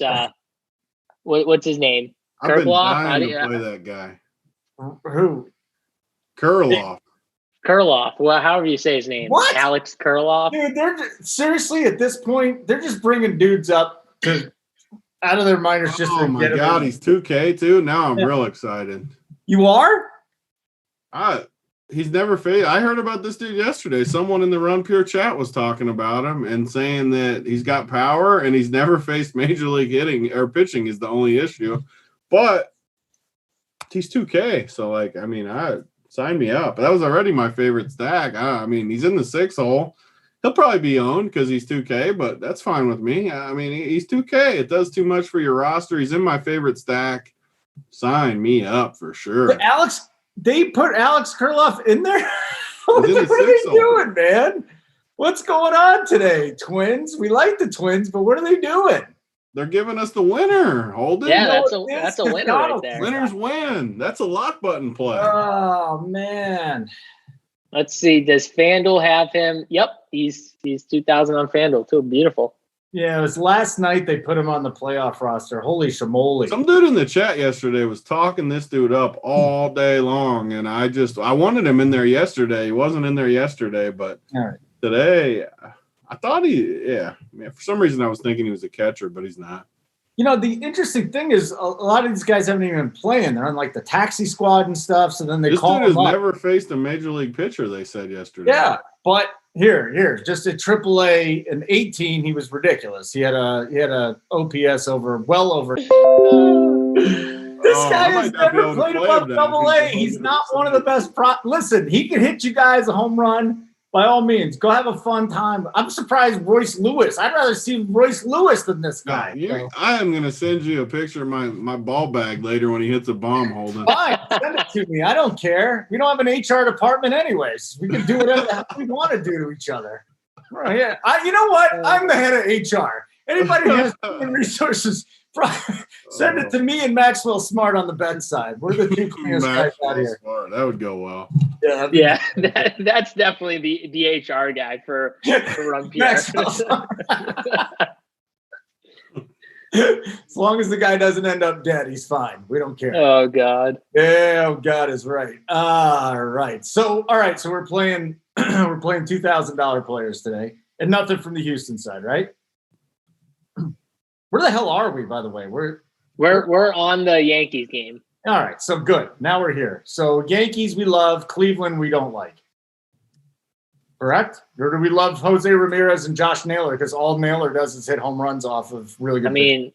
what's his name? I've been dying to play that guy. Who? Kurloff. Kurloff. Well, however you say his name. What? Alex Kurloff. Dude, seriously, at this point, they're just bringing dudes up out of their minors just to get him. Oh, my God, he's 2K, too? Now I'm real excited. You are? He's never faced. I heard about this dude yesterday. Someone in the Run Pure chat was talking about him and saying that he's got power and he's never faced major league hitting or pitching is the only issue. But he's 2K, so sign me up. That was already my favorite stack. He's in the 6 hole. He'll probably be owned because he's 2K, but that's fine with me. He's 2K. It does too much for your roster. He's in my favorite stack. Sign me up for sure. But they put Alex Kurloff in there? What are they doing, man? What's going on today, Twins? We like the Twins, but what are they doing? They're giving us the winner, Holden. Yeah, that's a winner right there. Winners win. That's a lock button play. Oh, man. Let's see. Does FanDuel have him? Yep, he's 2,000 on FanDuel too. Beautiful. Yeah, it was last night they put him on the playoff roster. Holy shamoly. Some dude in the chat yesterday was talking this dude up all day long, and I wanted him in there yesterday. He wasn't in there yesterday, but today I thought for some reason I was thinking he was a catcher, but he's not. The interesting thing is a lot of these guys haven't even been playing. They're on like the taxi squad and stuff, so then they call him up. This dude has never faced a major league pitcher, they said yesterday. Yeah, but here, just at AAA in 18, he was ridiculous. He had a OPS well over. This guy has never played above AA. He's not one of the best. Listen, he can hit you guys a home run. By all means, go have a fun time. I'm surprised Royce Lewis. I'd rather see Royce Lewis than this guy. I am going to send you a picture of my ball bag later when he hits a bomb, Holden. Fine, send it to me. I don't care. We don't have an HR department anyways. We can do whatever we want to do to each other. Right, yeah. You know what? I'm the head of HR. Anybody who has human resources, send it to me and Maxwell Smart on the bedside. We're the two cleanest guys out here. Smart. That would go well. Yeah, that's definitely the HR guy for Run Pierre. As long as the guy doesn't end up dead, he's fine. We don't care. Oh God. Yeah, oh God is right. All right. So we're playing we're playing $2,000 players today. And nothing from the Houston side, right? Where the hell are we, by the way? We're on the Yankees game. all right, so good. Now we're here. So Yankees we love, Cleveland we don't like. Correct? Or do we love Jose Ramirez and Josh Naylor because all Naylor does is hit home runs off of really good pitching?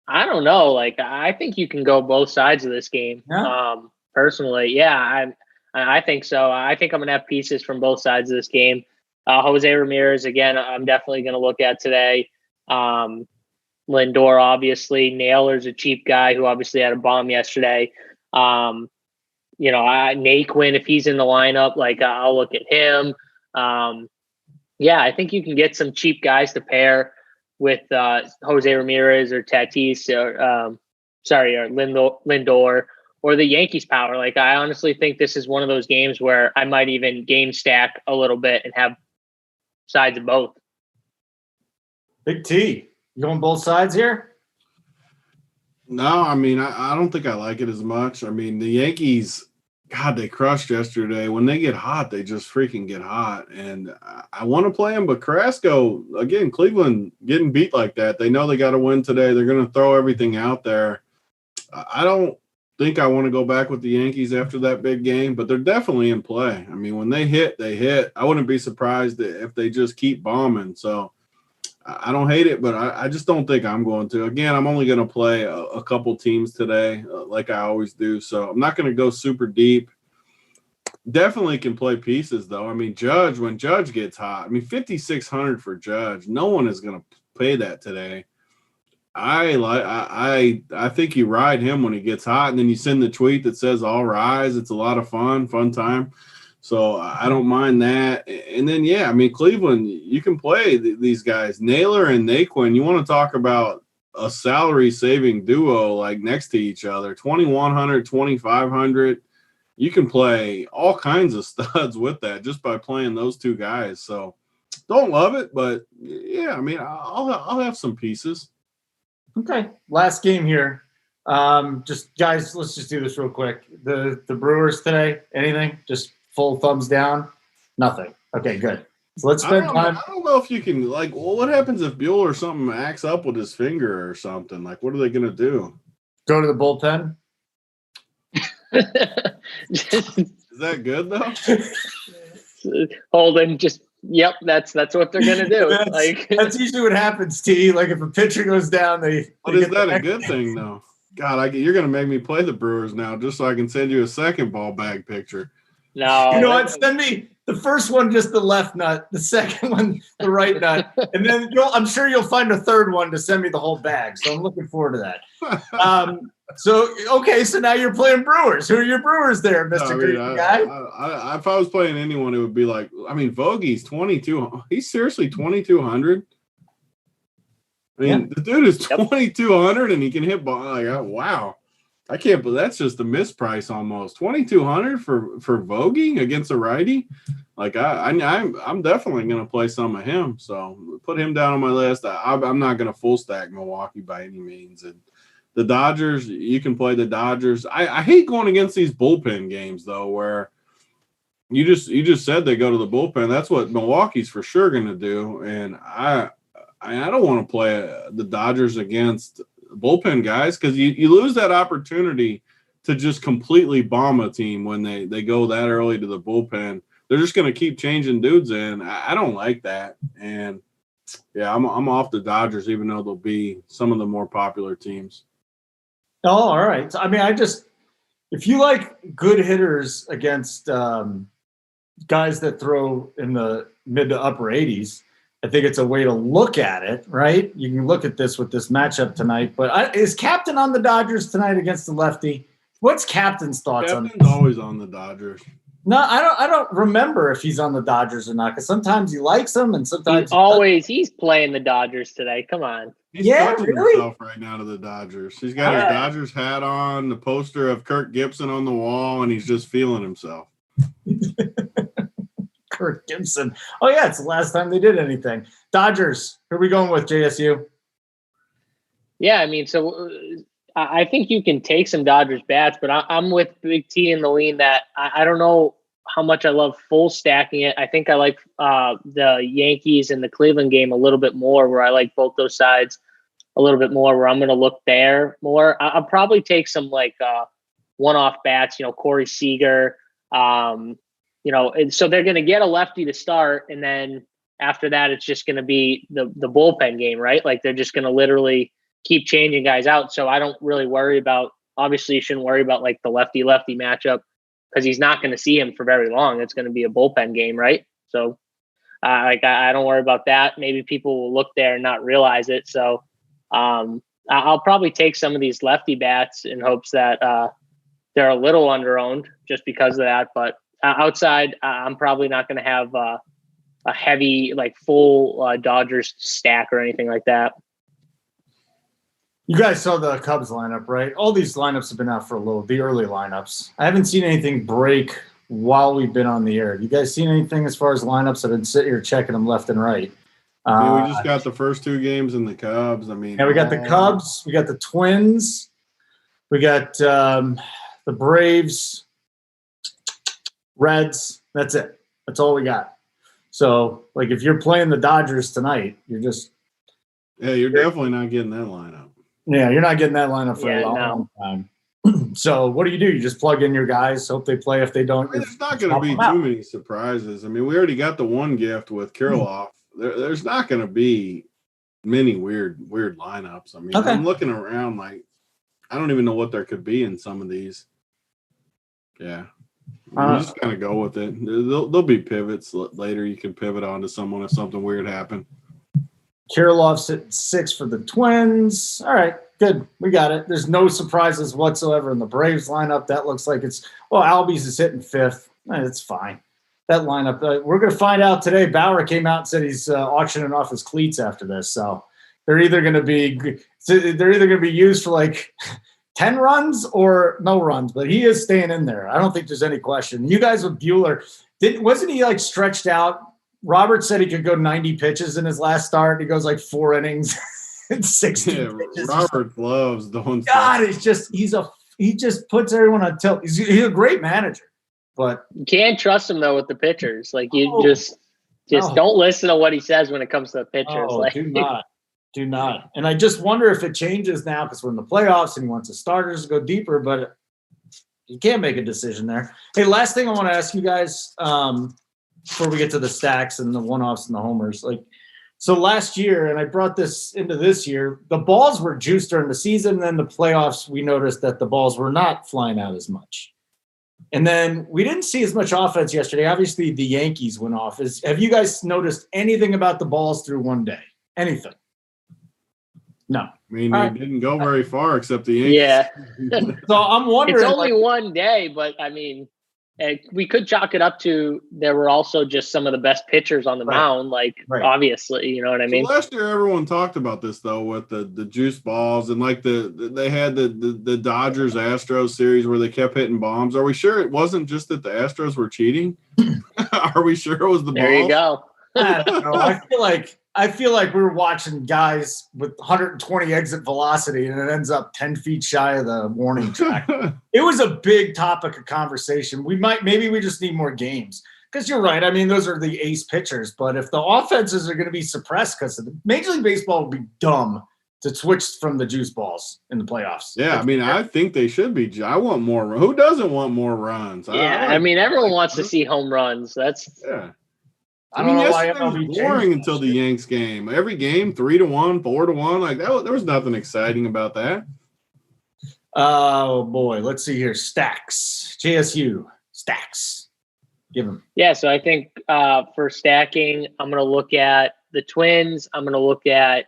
I don't know. Like, I think you can go both sides of this game. Yeah. Personally, yeah, I think so. I think I'm gonna have pieces from both sides of this game. Jose Ramirez, again, I'm definitely gonna look at today. Lindor, obviously. Naylor's a cheap guy who obviously had a bomb yesterday. Naquin, if he's in the lineup, like I'll look at him. I think you can get some cheap guys to pair with Jose Ramirez or Tatis or Lindor or the Yankees power. Like, I honestly think this is one of those games where I might even game stack a little bit and have sides of both. Big T, you going both sides here? No, I don't think I like it as much. The Yankees, God, they crushed yesterday. When they get hot, they just freaking get hot. And I want to play them, but Carrasco, again, Cleveland getting beat like that. They know they got to win today. They're going to throw everything out there. I don't think I want to go back with the Yankees after that big game, but they're definitely in play. When they hit, they hit. I wouldn't be surprised if they just keep bombing. So I don't hate it, but I just don't think I'm going to. Again, I'm only going to play a couple teams today, like I always do. So I'm not going to go super deep. Definitely can play pieces, though. Judge, when Judge gets hot, 5,600 for Judge. No one is going to pay that today. I think you ride him when he gets hot, and then you send the tweet that says "All rise." It's a lot of fun time. So I don't mind that. And then Cleveland, you can play these guys, Naylor and Naquin. You want to talk about a salary saving duo like next to each other, 2,100, 2,500. You can play all kinds of studs with that just by playing those two guys. So don't love it, but yeah, I'll have some pieces. Okay, last game here. Just guys, let's just do this real quick. The Brewers today, anything? Just full thumbs down? Nothing. Okay, good. So let's spend time. I don't know if you can, what happens if Bueller or something acts up with his finger or something? What are they going to do? Go to the bullpen? Is that good, though? Holden, yep, that's what they're going to do. That's usually what happens, T. Like, if a pitcher goes down, But is that a good thing, though? God, you're going to make me play the Brewers now just so I can send you a second ball bag picture. No. You know what? Send me the first one, just the left nut, the second one, the right nut. And then I'm sure you'll find a third one to send me the whole bag. So I'm looking forward to that. So now you're playing Brewers. Who are your Brewers there, Mr. Green guy? If I was playing anyone, it would be Vogie's 22. He's seriously 2,200. The dude is 2,200 and he can hit ball. Wow. I can't believe that's just a misprice almost. 2,200 for Vogie against a righty. I'm definitely going to play some of him. So put him down on my list. I'm not going to full stack Milwaukee by any means. And the Dodgers, you can play the Dodgers. I hate going against these bullpen games though, where you just said they go to the bullpen. That's what Milwaukee's for sure going to do. And I don't want to play the Dodgers against bullpen guys because you lose that opportunity to just completely bomb a team when they go that early to the bullpen. They're just going to keep changing dudes in. I don't like that. And yeah, I'm off the Dodgers, even though they'll be some of the more popular teams. Oh, all right. If you like good hitters against guys that throw in the mid to upper 80s, I think it's a way to look at it, right? You can look at this with this matchup tonight. But is Captain on the Dodgers tonight against the lefty? What's Captain's thoughts on this? Captain's always on the Dodgers. No, I don't remember if he's on the Dodgers or not, because sometimes he likes them and sometimes he's playing the Dodgers today. Come on. He's touching himself right now to the Dodgers. He's got his Dodgers hat on, the poster of Kirk Gibson on the wall, and he's just feeling himself. Kirk Gibson. Oh, yeah, it's the last time they did anything. Dodgers. Who are we going with, JSU? Yeah, I mean, so I think you can take some Dodgers bats, but I'm with Big T in the lean that I don't know how much I love full stacking it. I think I like the Yankees and the Cleveland game a little bit more, where I like both those sides a little bit more, where I'm going to look there more. I'll probably take some like one-off bats, Corey Seager, and so they're going to get a lefty to start, and then after that, it's just going to be the bullpen game, right? Like they're just going to literally keep changing guys out. So I don't really worry about, obviously you shouldn't worry about like the lefty-lefty matchup because he's not going to see him for very long. It's going to be a bullpen game, right? So I don't worry about that. Maybe people will look there and not realize it. So I'll probably take some of these lefty bats in hopes that they're a little under-owned just because of that. But outside, I'm probably not going to have a heavy, like full Dodgers stack or anything like that. You guys saw the Cubs lineup, right? All these lineups have been out for a little, the early lineups. I haven't seen anything break while we've been on the air. You guys seen anything as far as lineups? I've been sitting here checking them left and right. We just got the first 2 games in the Cubs. Yeah, we got the Cubs. We got the Twins. We got the Braves, Reds. That's it. That's all we got. So, like, if you're playing the Dodgers tonight, you're definitely not getting that lineup. Yeah, you're not getting that lineup for a long time. So what do? You just plug in your guys, hope they play. If they don't, it's not going to be too many surprises. I mean, we already got the one gift with Kirilloff. There's not going to be many weird lineups. I mean, I'm looking around like I don't even know what there could be in some of these. Yeah. You just kind of go with it. There'll be pivots later. You can pivot onto someone if something weird happened. Kirilov's at 6 for the Twins. All right, good. We got it. There's no surprises whatsoever in the Braves lineup. That looks like Albies is hitting 5th. It's fine. That lineup, we're going to find out today. Bauer came out and said he's auctioning off his cleats after this. So they're either going to be used for like 10 runs or no runs, but he is staying in there. I don't think there's any question. You guys with Bueller, wasn't he like stretched out? Robert said he could go 90 pitches in his last start. He goes like 4 innings and 60 pitches. Robert loves doing God, he just puts everyone on tilt. He's a great manager, but you can't trust him though with the pitchers. Like just don't listen to what he says when it comes to the pitchers. Do not. And I just wonder if it changes now because we're in the playoffs and he wants the starters to go deeper, but you can't make a decision there. Hey, last thing I want to ask you guys before we get to the stacks and the one-offs and the homers. So last year, and I brought this into this year, the balls were juiced during the season. And then the playoffs, we noticed that the balls were not flying out as much. And then we didn't see as much offense yesterday. Obviously, the Yankees went off. Have you guys noticed anything about the balls through one day? Anything? No. I mean, they didn't go very far except the Yankees. Yeah. So I'm wondering. It's only one day, but I mean, we could chalk it up to there were also just some of the best pitchers on the mound, obviously, you know what I mean? So last year, everyone talked about this, though, with the juice balls and like they had the Dodgers Astros series where they kept hitting bombs. Are we sure it wasn't just that the Astros were cheating? Are we sure it was the balls? There you go. I don't know. I feel like we were watching guys with 120 exit velocity and it ends up 10 feet shy of the warning track. It was a big topic of conversation. Maybe we just need more games because you're right. I mean, those are the ace pitchers, but if the offenses are going to be suppressed because Major League Baseball would be dumb to switch from the juice balls in the playoffs. Yeah. I mean, I think they should be. I want more. Who doesn't want more runs? Yeah. I mean, everyone wants to see home runs. Yeah. I don't know why it was boring until the Yanks game. Every game, 3-1, 4-1. Like that, there was nothing exciting about that. Oh boy, let's see here. Stacks, JSU stacks. Give them. Yeah, so I think for stacking, I'm going to look at the Twins. I'm going to look at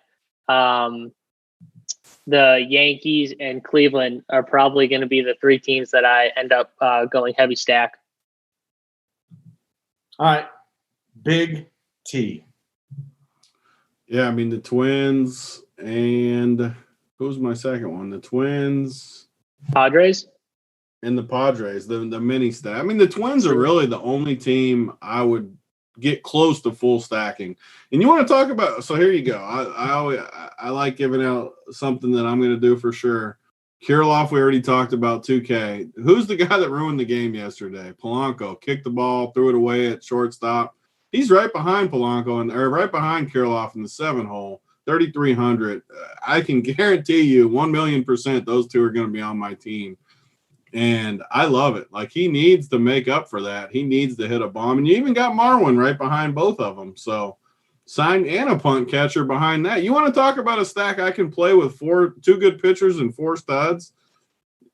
the Yankees and Cleveland are probably going to be the 3 teams that I end up going heavy stack. All right. Big T. Yeah, I mean the Twins and who's my second one? The Twins, Padres, and the Padres. The mini stack. I mean the Twins are really the only team I would get close to full stacking. And you want to talk about, so here you go. I like giving out something that I'm going to do for sure. Kirilloff, we already talked about 2K. Who's the guy that ruined the game yesterday? Polanco kicked the ball, threw it away at shortstop. He's right behind Polanco or right behind Kirilloff in the 7-hole, 3,300. I can guarantee you 1,000,000% those two are going to be on my team. And I love it. Like, he needs to make up for that. He needs to hit a bomb. And you even got Marwin right behind both of them. So, signed and a punt catcher behind that. You want to talk about a stack I can play with two good pitchers and 4 studs?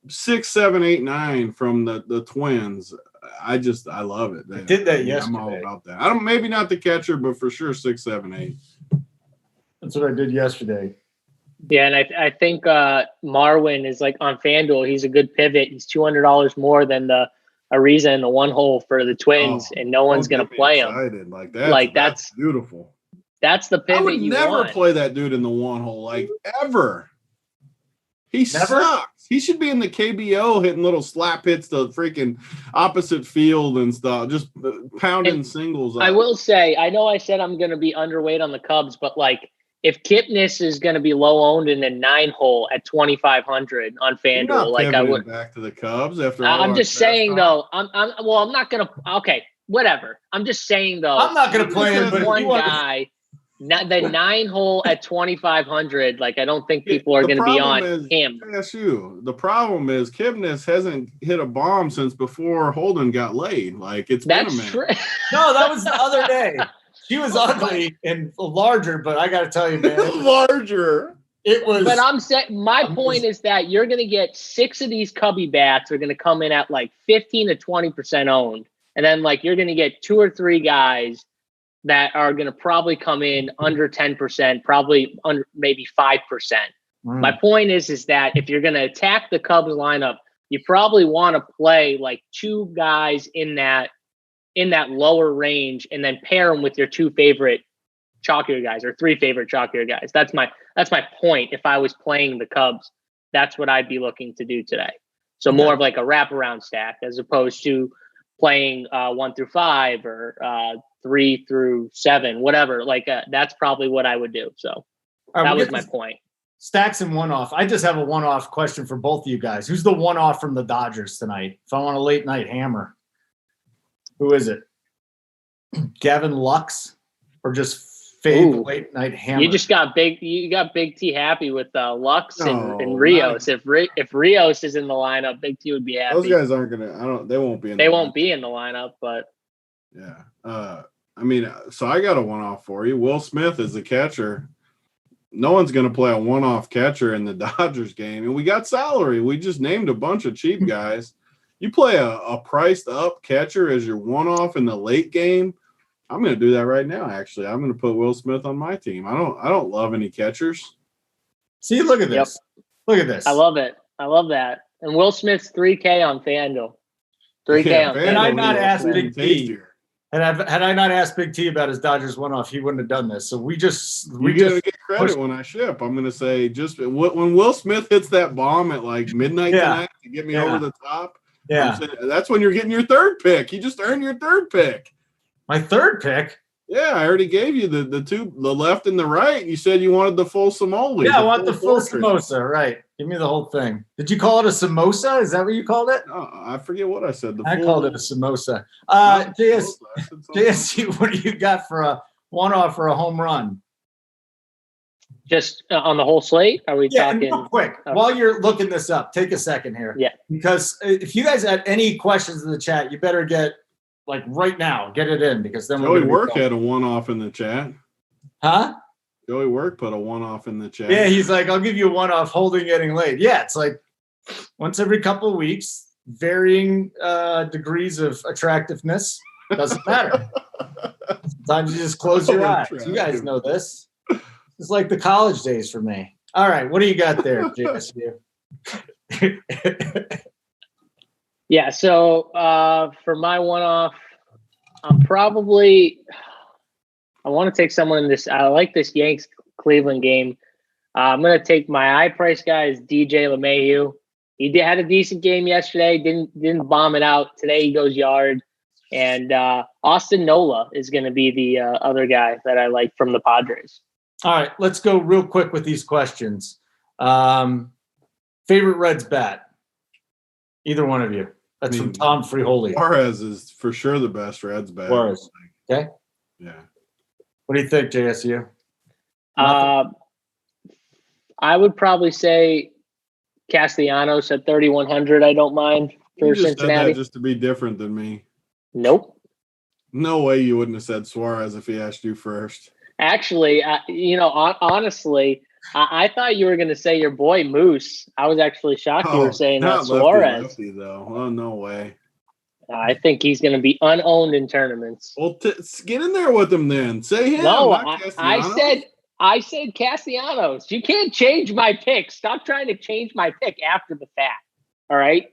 6, 7, 8, 9 from the Twins. I love it. I did that yesterday. I'm all about that. Maybe not the catcher, but for sure 6, 7, 8. That's what I did yesterday. Yeah, and I think Marwin is like on FanDuel. He's a good pivot. He's $200 more than the Ariza in the 1-hole for the Twins, and no one's going to play him. That's beautiful. That's the pivot. I would never play that dude in the 1-hole, like, ever. He sucks. He should be in the KBO hitting little slap hits to freaking opposite field and stuff, just pounding singles up. I will say, I know I said I'm going to be underweight on the Cubs, but like, if Kipnis is going to be low owned in a 9-hole at 2,500 on FanDuel, like I would back to the Cubs after. I'm just saying though. I'm not going to. Okay, whatever. I'm just saying though. I'm not going to play him, but one guy. The 9-hole at 2,500, like I don't think people are going to be on him. JSU. The problem is Kipnis hasn't hit a bomb since before Holden got laid. Like, it's that's been a true. No, that was the other day. She was ugly and larger, but I got to tell you, man, larger. It was. But I'm saying my point is that you're going to get 6 of these Cubby bats are going to come in at like 15 to 20% owned, and then like you're going to get 2 or 3 guys that are going to probably come in under 10%, probably under maybe 5%. My point is that if you're going to attack the Cubs lineup, you probably want to play like 2 guys in that lower range and then pair them with your 2 favorite chalkier guys or 3 favorite chalkier guys. That's my point. If I was playing the Cubs, that's what I'd be looking to do today. So more of like a wraparound stack as opposed to playing 1 through 5 or 3 through 7, whatever. Like that's probably what I would do. So that was my point. Stacks and one-off. I just have a one-off question for both of you guys. Who's the one-off from the Dodgers tonight? If I want a late night hammer, who is it? Gavin Lux, or just fade the late night hammer? You got Big T happy with Lux and Rios. If Rios is in the lineup, Big T would be happy. Those guys aren't gonna. They won't be in. They won't be in the lineup, but yeah. I mean, so I got a one-off for you. Will Smith is the catcher. No one's going to play a one-off catcher in the Dodgers game. And we got salary. We just named a bunch of cheap guys. You play a priced-up catcher as your one-off in the late game, I'm going to do that right now, actually. I'm going to put Will Smith on my team. I don't love any catchers. See, look at this. Yep. Look at this. I love it. I love that. And Will Smith's $3K on FanDuel. $3K on FanDuel. And I not asked Big T. And had I not asked Big T about his Dodgers one-off, he wouldn't have done this. So we just get credit when I ship. I'm going to say just when Will Smith hits that bomb at like midnight tonight to get me over the top. Yeah, that's when you're getting your 3rd pick. You just earned your 3rd pick. My 3rd pick. Yeah, I already gave you the 2, the left and the right. You said you wanted the full Somoli. Yeah, I want the full samosa. Right. Give me the whole thing. Did you call it a samosa? Is that what you called it? Oh, I forget what I said. I called it a samosa. JSU, what do you got for a one-off or a home run? Just on the whole slate? Are we talking? Real quick, while you're looking this up, take a second here. Yeah. Because if you guys had any questions in the chat, you better get like right now, get it in because then Joey Work had a one-off in the chat. Huh? Joey Work put a one-off in the chat. Yeah, he's like, I'll give you a one-off holding getting late. Yeah, it's like once every couple of weeks, varying degrees of attractiveness. Doesn't matter. Sometimes you just close your eyes. You guys know this. It's like the college days for me. All right, what do you got there, JSU? Yeah, so for my one-off, I want to take someone in this. I like this Yanks-Cleveland game. I'm going to take my high price guy is DJ LeMahieu. He had a decent game yesterday. Didn't bomb it out. Today he goes yard. And Austin Nola is going to be the other guy that I like from the Padres. All right, let's go real quick with these questions. Favorite Reds bat? Either one of you. That's from Tom Frioli. Suarez is for sure the best Reds bat. Suarez. Okay. Yeah. What do you think, JSU? I would probably say Castellanos at 3,100. I don't mind for Cincinnati. Just to be different than me. Nope. No way you wouldn't have said Suarez if he asked you first. Actually, honestly, I thought you were going to say your boy Moose. I was actually shocked you were saying that Suarez. Lefty, though. Oh, no way. I think he's going to be unowned in tournaments. Well, get in there with him then. Say him. No, I said Castellanos. You can't change my pick. Stop trying to change my pick after the fact. All right?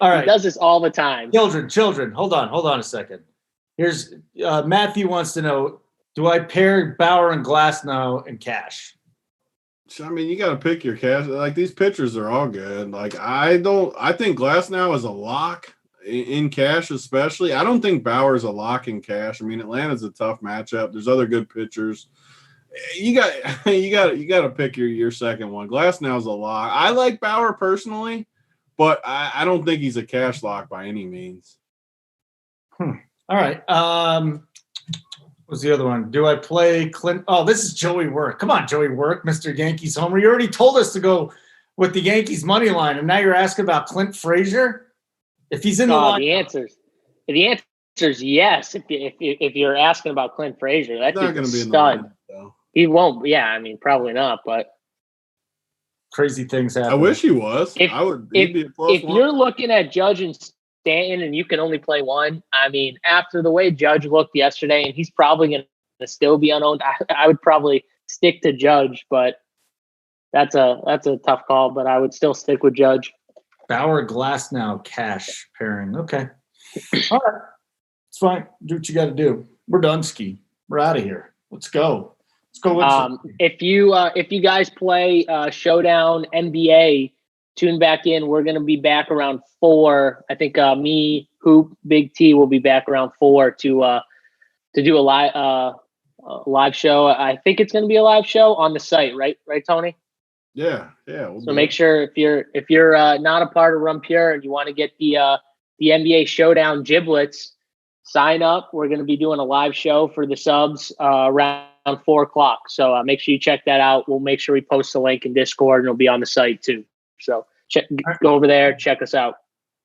All right. He does this all the time. Children. Hold on a second. Here's Matthew wants to know, do I pair Bauer and Glasnow and Cash? I mean, you got to pick your cash. Like, these pitchers are all good. Like, I think Glasnow is a lock in Cash, especially. I don't think Bauer's a lock in Cash. I mean, Atlanta's a tough matchup. There's other good pitchers. You got to pick your second one. Glasnow's a lock. I like Bauer personally, but I don't think he's a Cash lock by any means. All right. What's the other one? Do I play Clint? Oh, this is Joey Work. Come on, Joey Work, Mr. Yankees homer. You already told us to go with the Yankees money line, and now you're asking about Clint Frazier. If he's in the line, the answer's yes. If you're asking about Clint Frazier, that's not going to be a stud. He won't. Yeah, I mean, probably not. But crazy things happen. I wish he was. If you're looking at Judge and Stanton and you can only play one, I mean, after the way Judge looked yesterday, and he's probably going to still be unowned, I would probably stick to Judge, but that's a tough call, but I would still stick with Judge. Bauer, Glasnow, Cash pairing. Okay. All right. It's fine. Do what you got to do. We're done, Ski. We're out of here. Let's go. Let's go. If you guys play Showdown NBA, tune back in. We're going to be back around 4. I think me, Hoop, Big T will be back around 4 to do a live show. I think it's going to be a live show on the site, right, Tony? Yeah. So make sure if you're not a part of Run Pure and you want to get the NBA Showdown giblets, sign up. We're going to be doing a live show for the subs around 4:00. So make sure you check that out. We'll make sure we post the link in Discord, and it'll be on the site too. So go over there, check us out.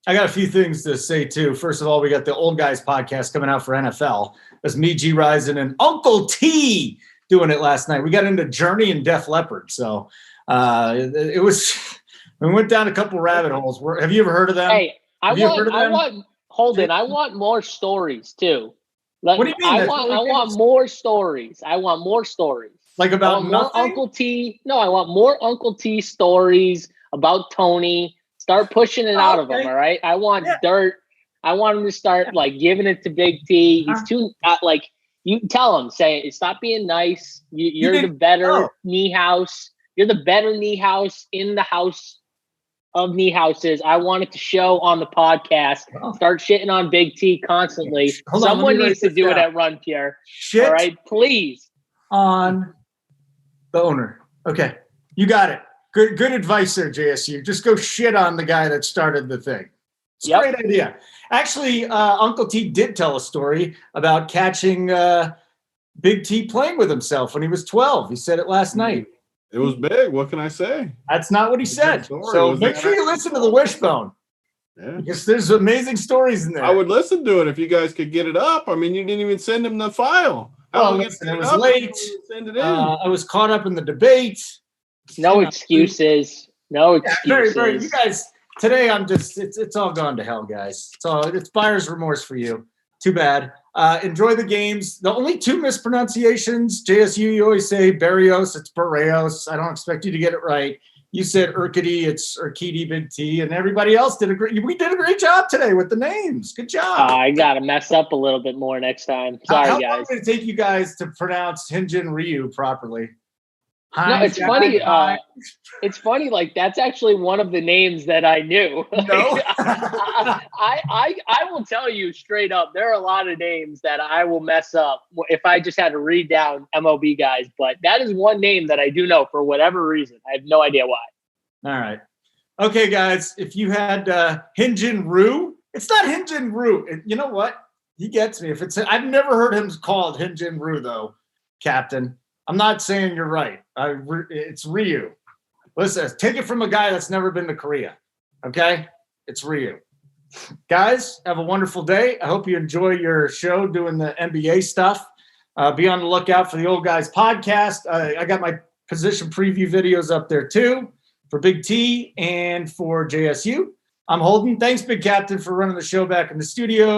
I got a few things to say too. First of all, we got the Old Guys podcast coming out for NFL. That's me, G Rising, and Uncle T doing it last night. We got into Journey and Def Leppard. So it was, we went down a couple rabbit holes. Have you ever heard of them? Hey, I want more stories too. What do you mean? I want more stories. I want more stories. Like about more Uncle T. No, I want more Uncle T stories about Tony. Start pushing it out of him. All right. I want dirt. I want him to start like giving it to Big T. He's too you tell him, say, stop being nice. You're the better knee house. You're the better knee house in the house of knee houses. I want it to show on the podcast. Start shitting on Big T constantly. Someone needs to do it at Run Pure. Shit. All right, please. On the owner. Okay. You got it. Good advice there, JSU. Just go shit on the guy that started the thing. It's a great idea. Actually, Uncle T did tell a story about catching Big T playing with himself when he was 12. He said it last night. It was big. What can I say? That's not what he said. So make sure you listen to the Wishbone. Yeah. Because there's amazing stories in there. I would listen to it if you guys could get it up. I mean, you didn't even send him the file. Listen, it was late. Send it in. I was caught up in the debate. No excuses. No excuses. Very. You guys, today I'm just, it's all gone to hell, guys. It's buyer's remorse for you. Too bad. Enjoy the games. The only 2 mispronunciations, JSU, you always say Barrios, it's Barrios. I don't expect you to get it right. You said Urquidy, it's Urquidy, Big T, and everybody else we did a great job today with the names. Good job. I got to mess up a little bit more next time. Sorry, guys. How long did it take you guys to pronounce Hyunjin Ryu properly? No, it's funny. It's funny. Like that's actually one of the names that I knew. No, I will tell you straight up. There are a lot of names that I will mess up if I just had to read down MLB guys. But that is one name that I do know for whatever reason. I have no idea why. All right. Okay, guys. If you had Hyun-Jin Ryu, it's not Hyun-Jin Ryu. You know what? He gets me. If it's, I've never heard him called Hyun-Jin Ryu though, Captain. I'm not saying you're right. It's Ryu. Listen, take it from a guy that's never been to Korea. Okay? It's Ryu. Guys, have a wonderful day. I hope you enjoy your show doing the NBA stuff. Be on the lookout for the Old Guys podcast. I got my position preview videos up there too for Big T and for JSU. I'm Holden. Thanks, Big Captain, for running the show back in the studio.